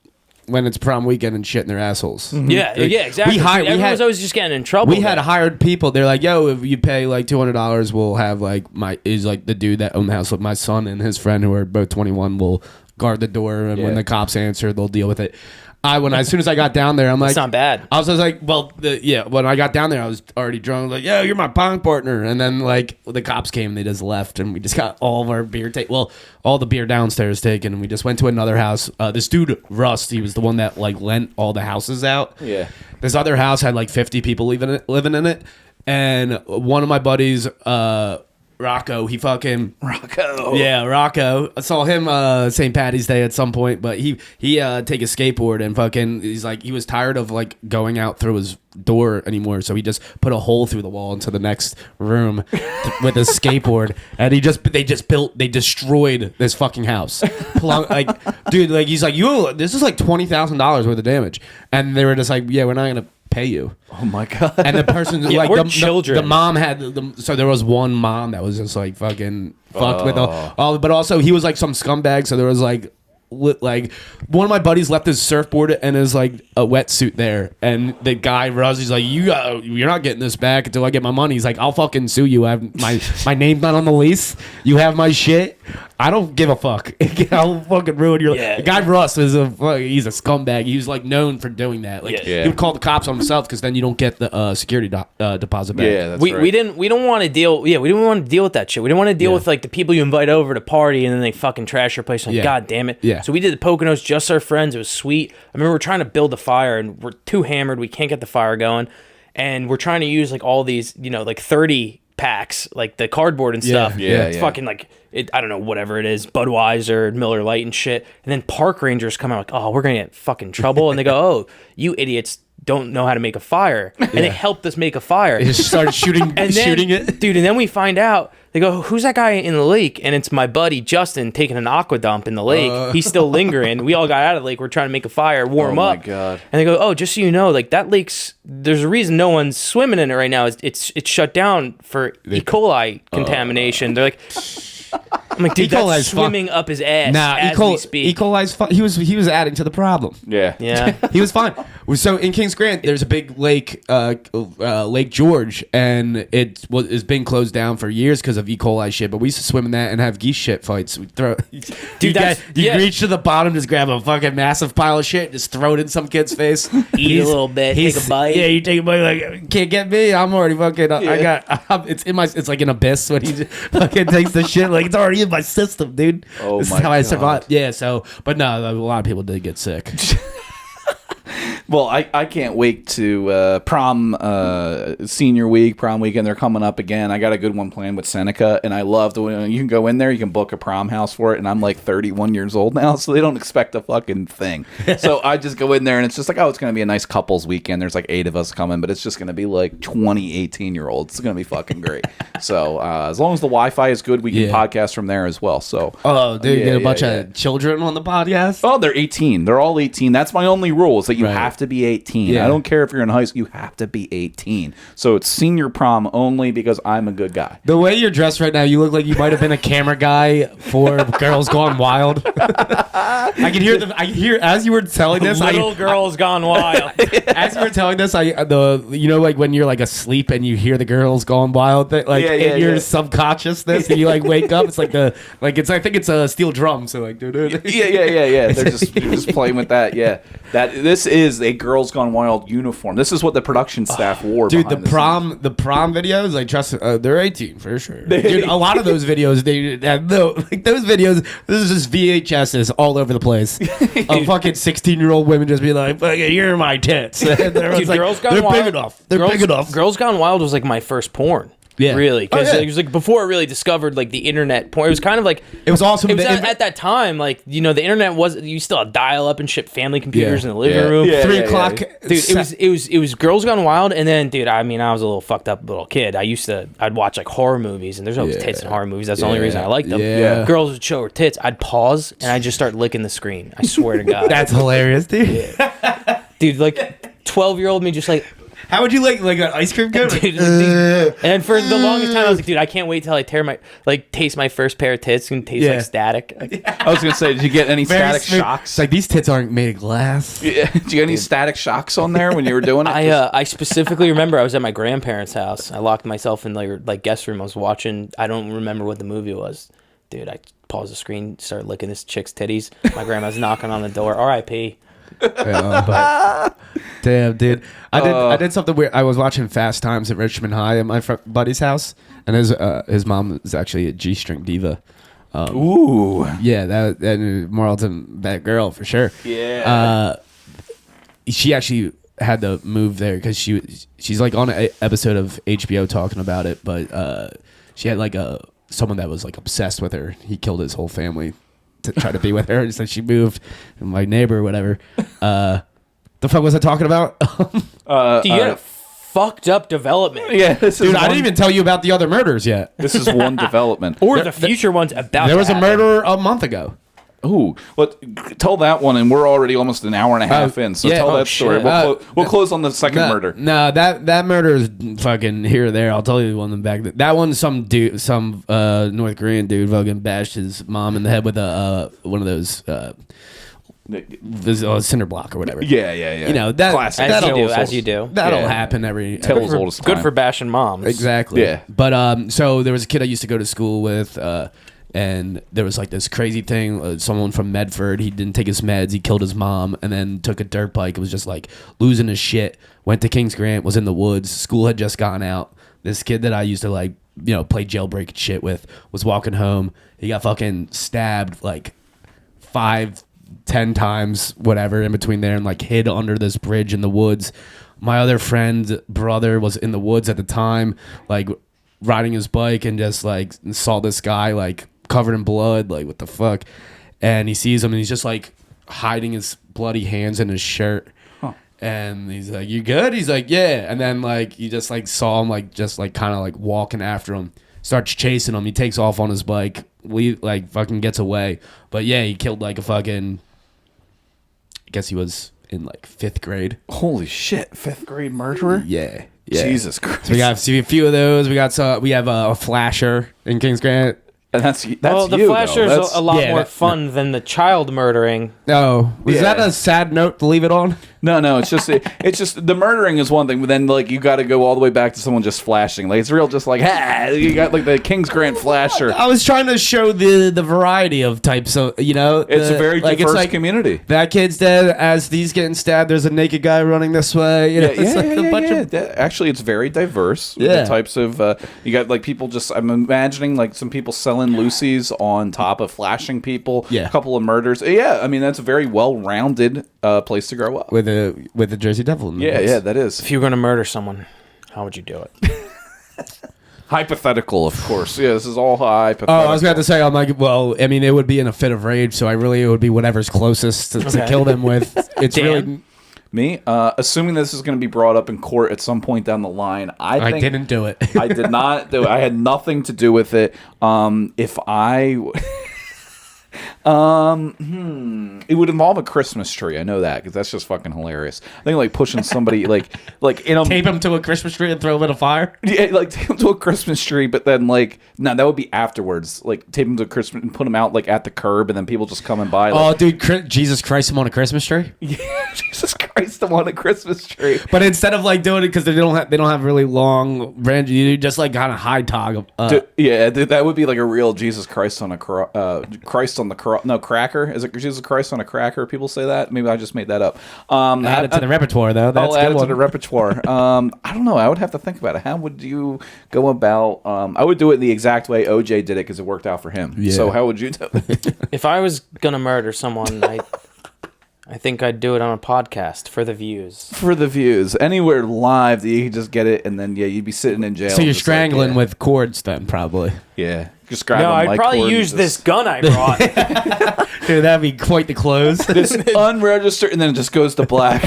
when it's prom weekend and shit in their assholes. Yeah, exactly. Everyone's always just getting in trouble. We had hired people. They're like, "Yo, if you pay like $200, we'll have like the dude that owned the house with my son and his friend who are both 21 will guard the door, and when the cops answer, they'll deal with it." As soon as I got down there, I'm like, it's not bad. I was like, when I got down there, I was already drunk. Like, yo, you're my pong partner. And then like the cops came, they just left, and we just got all of our beer taken. Well, all the beer downstairs taken, and we just went to another house. This dude Rust, he was the one that like lent all the houses out. Yeah. This other house had like 50 people living in it, and one of my buddies, Rocco, Rocco. Yeah, Rocco. I saw him St. Patty's Day at some point, but he take a skateboard and fucking he's like he was tired of like going out through his door anymore, so he just put a hole through the wall into the next room with his skateboard, and they destroyed this fucking house. Dude, like he's like, this is like $20,000 worth of damage, and they were just like, yeah, we're not gonna pay you. Oh my god! And the person like we're children. The mom had so there was one mom that was just like fucking fucked with all, but also he was like some scumbag. So there was like one of my buddies left his surfboard and his like a wetsuit there, and the guy he's like, you're not getting this back until I get my money. He's like, I'll fucking sue you. I have my name's not on the lease. You have my shit. I don't give a fuck. I'll fucking ruin your life. Yeah. The guy Russ he's a scumbag. He was like known for doing that. Like Yeah. he would call the cops on himself because then you don't get the security deposit back. Yeah, that's we right. we don't want to deal. Yeah, we didn't want to deal with that shit. We didn't want to deal with like the people you invite over to party and then they fucking trash your place. Like, Yeah. God damn it. Yeah. So we did the Poconos, just our friends. It was sweet. I remember we're trying to build a fire and we're too hammered. We can't get the fire going, and we're trying to use like all these, like 30 packs, like the cardboard and stuff. Yeah, It's yeah. fucking like I don't know, whatever it is, Budweiser, Miller Lite and shit. And then park rangers come out like, oh, we're gonna get fucking trouble, and they go, oh, you idiots don't know how to make a fire, and they helped us make a fire. He just started shooting shooting it. Dude, and then we find out, they go, who's that guy in the lake? And it's my buddy Justin taking an aqua dump in the lake. He's still lingering. We all got out of the lake. We're trying to make a fire, warm Oh, up. my God. And they go, oh, just so you know, like that lake's, there's a reason no one's swimming in it right now. It's shut down for E. coli contamination. They're like, I'm like, dude, E. coli's that's fu- swimming up his ass as we speak. E. coli's fun. He was adding to the problem. Yeah. Yeah. He was fine. So in Kings Grant, there's a big lake, Lake George, and it's been closed down for years because of E. coli shit. But we used to swim in that and have geese shit fights. We throw, dude, that's- you yeah. reach to the bottom, just grab a fucking massive pile of shit, and just throw it in some kid's face. Eat a little bit, take a bite. Yeah, you take a bite. Like, can't get me. I'm already fucking. It's like an abyss when he just fucking takes the shit. Like it's already in my system, dude. Oh this my is how I God. survived. Yeah. So, but no, a lot of people did get sick. Well, I can't wait to prom senior week, prom weekend. They're coming up again. I got a good one planned with Seneca, and I love the way you can go in there. You can book a prom house for it, and I'm like 31 years old now, so they don't expect a fucking thing. So I just go in there, and it's just like, oh, it's going to be a nice couples weekend. There's like 8 of us coming, but it's just going to be like 20 18-year-olds. It's going to be fucking great. So as long as the Wi-Fi is good, we can podcast from there as well. So Oh, dude, you get a bunch yeah. of children on the podcast? Oh, they're 18. They're all 18. That's my only rule is that you Right. have to be 18. Yeah. I don't care if you're in high school. You have to be 18. So it's senior prom only because I'm a good guy. The way you're dressed right now, you look like you might have been a camera guy for Girls Gone Wild. I can hear as you were telling this. Little girls gone wild. As you were telling this, like when you're like asleep and you hear the Girls Gone Wild, that like in your subconsciousness, and you like wake up. It's like I think it's a steel drum. So like, dude. Yeah. You're just playing with that. Yeah. This is a Girls Gone Wild uniform. This is what the production staff wore. Dude, behind the prom videos, like trust, they're 18 for sure. Dude, a lot of those videos, they have those videos. This is just VHSs all over the place. Of fucking 16-year-old women just be like, "Fucking, here are my tits." And Dude, like, Girls Gone they're Wild. big enough. They're big enough. Girls Gone Wild was like my first porn. Yeah. Really, because Oh, yeah. it was like before I really discovered like the internet porn. It was kind of like It was awesome. It was at that time, like the internet was. You still had dial up and shit, family computers Yeah. in the living Yeah. room. Yeah. 3 o'clock. Dude, it was Girls Gone Wild, and then, dude, I mean, I was a little fucked up little kid. I'd watch like horror movies, and there's always tits in horror movies. That's the only reason I liked them. Yeah. Girls would show her tits. I'd pause and I'd just start licking the screen. I swear to God, That's hilarious, dude. dude, like 12-year-old me just like. How would you like an ice cream cone? Dude, and for the longest time, I was like, dude, I can't wait till I taste my first pair of tits and taste like static. I was gonna say, did you get any static shocks? It's like these tits aren't made of glass. Yeah. Did you get any static shocks on there when you were doing it? I specifically remember I was at my grandparents' house. I locked myself in like guest room. I was watching. I don't remember what the movie was, dude. I paused the screen, started licking this chick's titties. My grandma's knocking on the door. R.I.P. Damn, dude. I did something weird. I was watching Fast Times at Richmond High at my buddy's house, and his mom is actually a G-string diva. Ooh. Yeah, that Marlton, that girl for sure. Yeah. She actually had to move there because she's like on an episode of HBO talking about it, but she had like someone that was like obsessed with her. He killed his whole family to try to be with her, and so she moved. And my neighbor or whatever. The fuck was I talking about? Dude, you had a fucked up development. Yeah. Dude, I didn't even tell you about the other murders yet. This is one development. Or the future ones about There to was a happen. murder a month ago. Ooh, well, tell that one, and we're already almost an hour and a half in. So yeah. tell Oh, that story. shit. We'll close on the second murder. No, that murder is fucking here or there. I'll tell you the one in the back. That one, some dude, some North Korean dude, fucking bashed his mom in the head with one of those cinder block or whatever. Yeah. You know that. Classic. As you do. That'll Yeah. happen every. Tell's oldest Good time. for bashing moms. Exactly. Yeah. But so there was a kid I used to go to school with, And there was like this crazy thing. Someone from Medford, he didn't take his meds. He killed his mom and then took a dirt bike. It was just like losing his shit. Went to Kings Grant, was in the woods. School had just gone out. This kid that I used to like, play jailbreak shit with was walking home. He got fucking stabbed like 5-10 times, whatever, in between there, and like hid under this bridge in the woods. My other friend, brother, was in the woods at the time, like riding his bike, and just like saw this guy like covered in blood, like what the fuck. And he sees him and he's just like hiding his bloody hands in his shirt. And he's like, "You good?" He's like, "Yeah." And then like you just like saw him like just like kind of like walking after him, starts chasing him. He takes off on his bike, fucking gets away. But yeah, he killed like a fucking, I guess he was in like 5th grade. Holy shit, 5th grade murderer? Yeah. Jesus Christ. So we got a few of those. We have a flasher in Kings Grant. And that's well, the you, flasher though. is a lot more fun than the child murdering. No, was that a sad note to leave it on? No, it's just the murdering is one thing, but then like you got to go all the way back to someone just flashing. Like it's real, just like you got like the Kings Grant flasher. I was trying to show the variety of types of it's a very diverse community. That kid's dead. As these getting stabbed, there's a naked guy running this way. Actually, it's very diverse. Yeah. The types of you got like people just. I'm imagining like some people selling Lucy's on top of flashing people. Yeah. A couple of murders. Yeah, I mean that's a very well-rounded place to grow up. With the Jersey Devil. Yeah, that is. If you were going to murder someone, how would you do it? Hypothetical, of course. Yeah, this is all hypothetical. Oh, I was about to say, I'm like, well, I mean, it would be in a fit of rage, so it would be whatever's closest to kill them with. It's Dan? really... Me, assuming this is going to be brought up in court at some point down the line, I think didn't do it. I did not do it. I had nothing to do with it. If I... it would involve a Christmas tree. I know that because that's just fucking hilarious. I think like pushing somebody like in a tape him to a Christmas tree and throw him in a fire. Yeah, like tape him to a Christmas tree, but then like no, that would be afterwards. Like tape him to a Christmas and put him out like at the curb, and then people just coming by. Like, oh, dude, Jesus Christ, him on a Christmas tree. Yeah, Jesus Christ, I'm on a Christmas tree. But instead of like doing it because they don't have really long branches, you just like kind of high tog. That would be like a real Jesus Christ on a Christ on the cross. No, cracker. Is it Jesus Christ on a cracker? People say that. Maybe I just made that up. Add it to the repertoire, though. That's I'll add good it to the repertoire. I don't know. I would have to think about it. How would you go about? I would do it the exact way OJ did it because it worked out for him. Yeah. So how would you do it? If I was going to murder someone, I think I'd do it on a podcast for the views. For the views. Anywhere live that you could just get it, and then, you'd be sitting in jail. So you're strangling with cords then, probably. Yeah. Just grab No, them I'd like probably cords use and this gun I brought. Dude, that'd be quite the close. This unregistered, and then it just goes to black.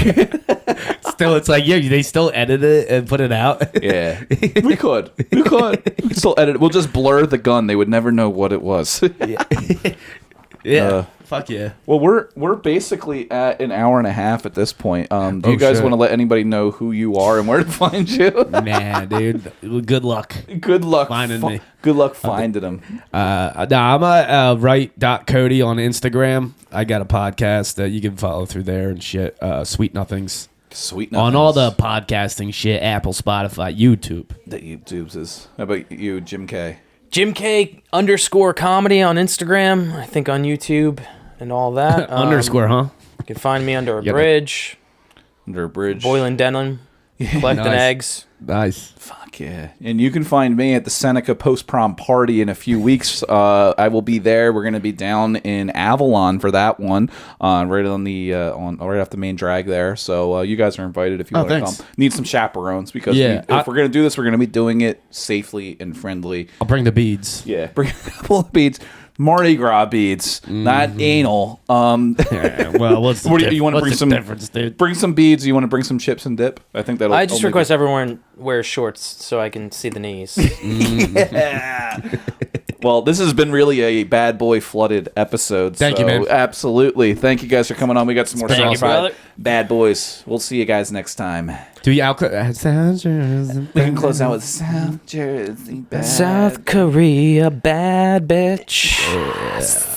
Still, it's like, they still edit it and put it out. Yeah. We could still edit it. We'll just blur the gun. They would never know what it was. Yeah. Fuck yeah. Well, we're basically at an hour and a half at this point. Do you guys want to let anybody know who you are and where to find you? Nah, dude. Good luck. Good luck finding me. Good luck finding them. I'm at Wright.Cody on Instagram. I got a podcast that you can follow through there and shit. Sweet Nothings. Sweet Nothings. On all the podcasting shit, Apple, Spotify, YouTube. The YouTubes is. How about you, Jim K? Jim K _comedy on Instagram. I think on YouTube and all that. Underscore, huh? You can find me under a bridge. Under a bridge. Boiling denim. Collecting eggs. Nice. Fuck yeah. And you can find me at the Seneca post-prom party in a few weeks. I will be there. We're going to be down in Avalon for that one, right on the right off the main drag there. So you guys are invited if you want to come. Need some chaperones because if we're going to do this, we're going to be doing it safely and friendly. I'll bring the beads. Yeah, bring a couple of beads. Mardi Gras beads, not anal. Well, what's the you want to bring some difference, dude? Bring some beads. You want to bring some chips and dip? I think that'll. I just request everyone wear shorts so I can see the knees. Yeah. Well, this has been really a bad boy flooded episode. Thank you, man. Absolutely. Thank you guys for coming on. We got some more Thank you, brother. Bad boys. We'll see you guys next time. Do we South Jersey? We can close out with South Jersey bad. South Korea, bad bitch. Yes.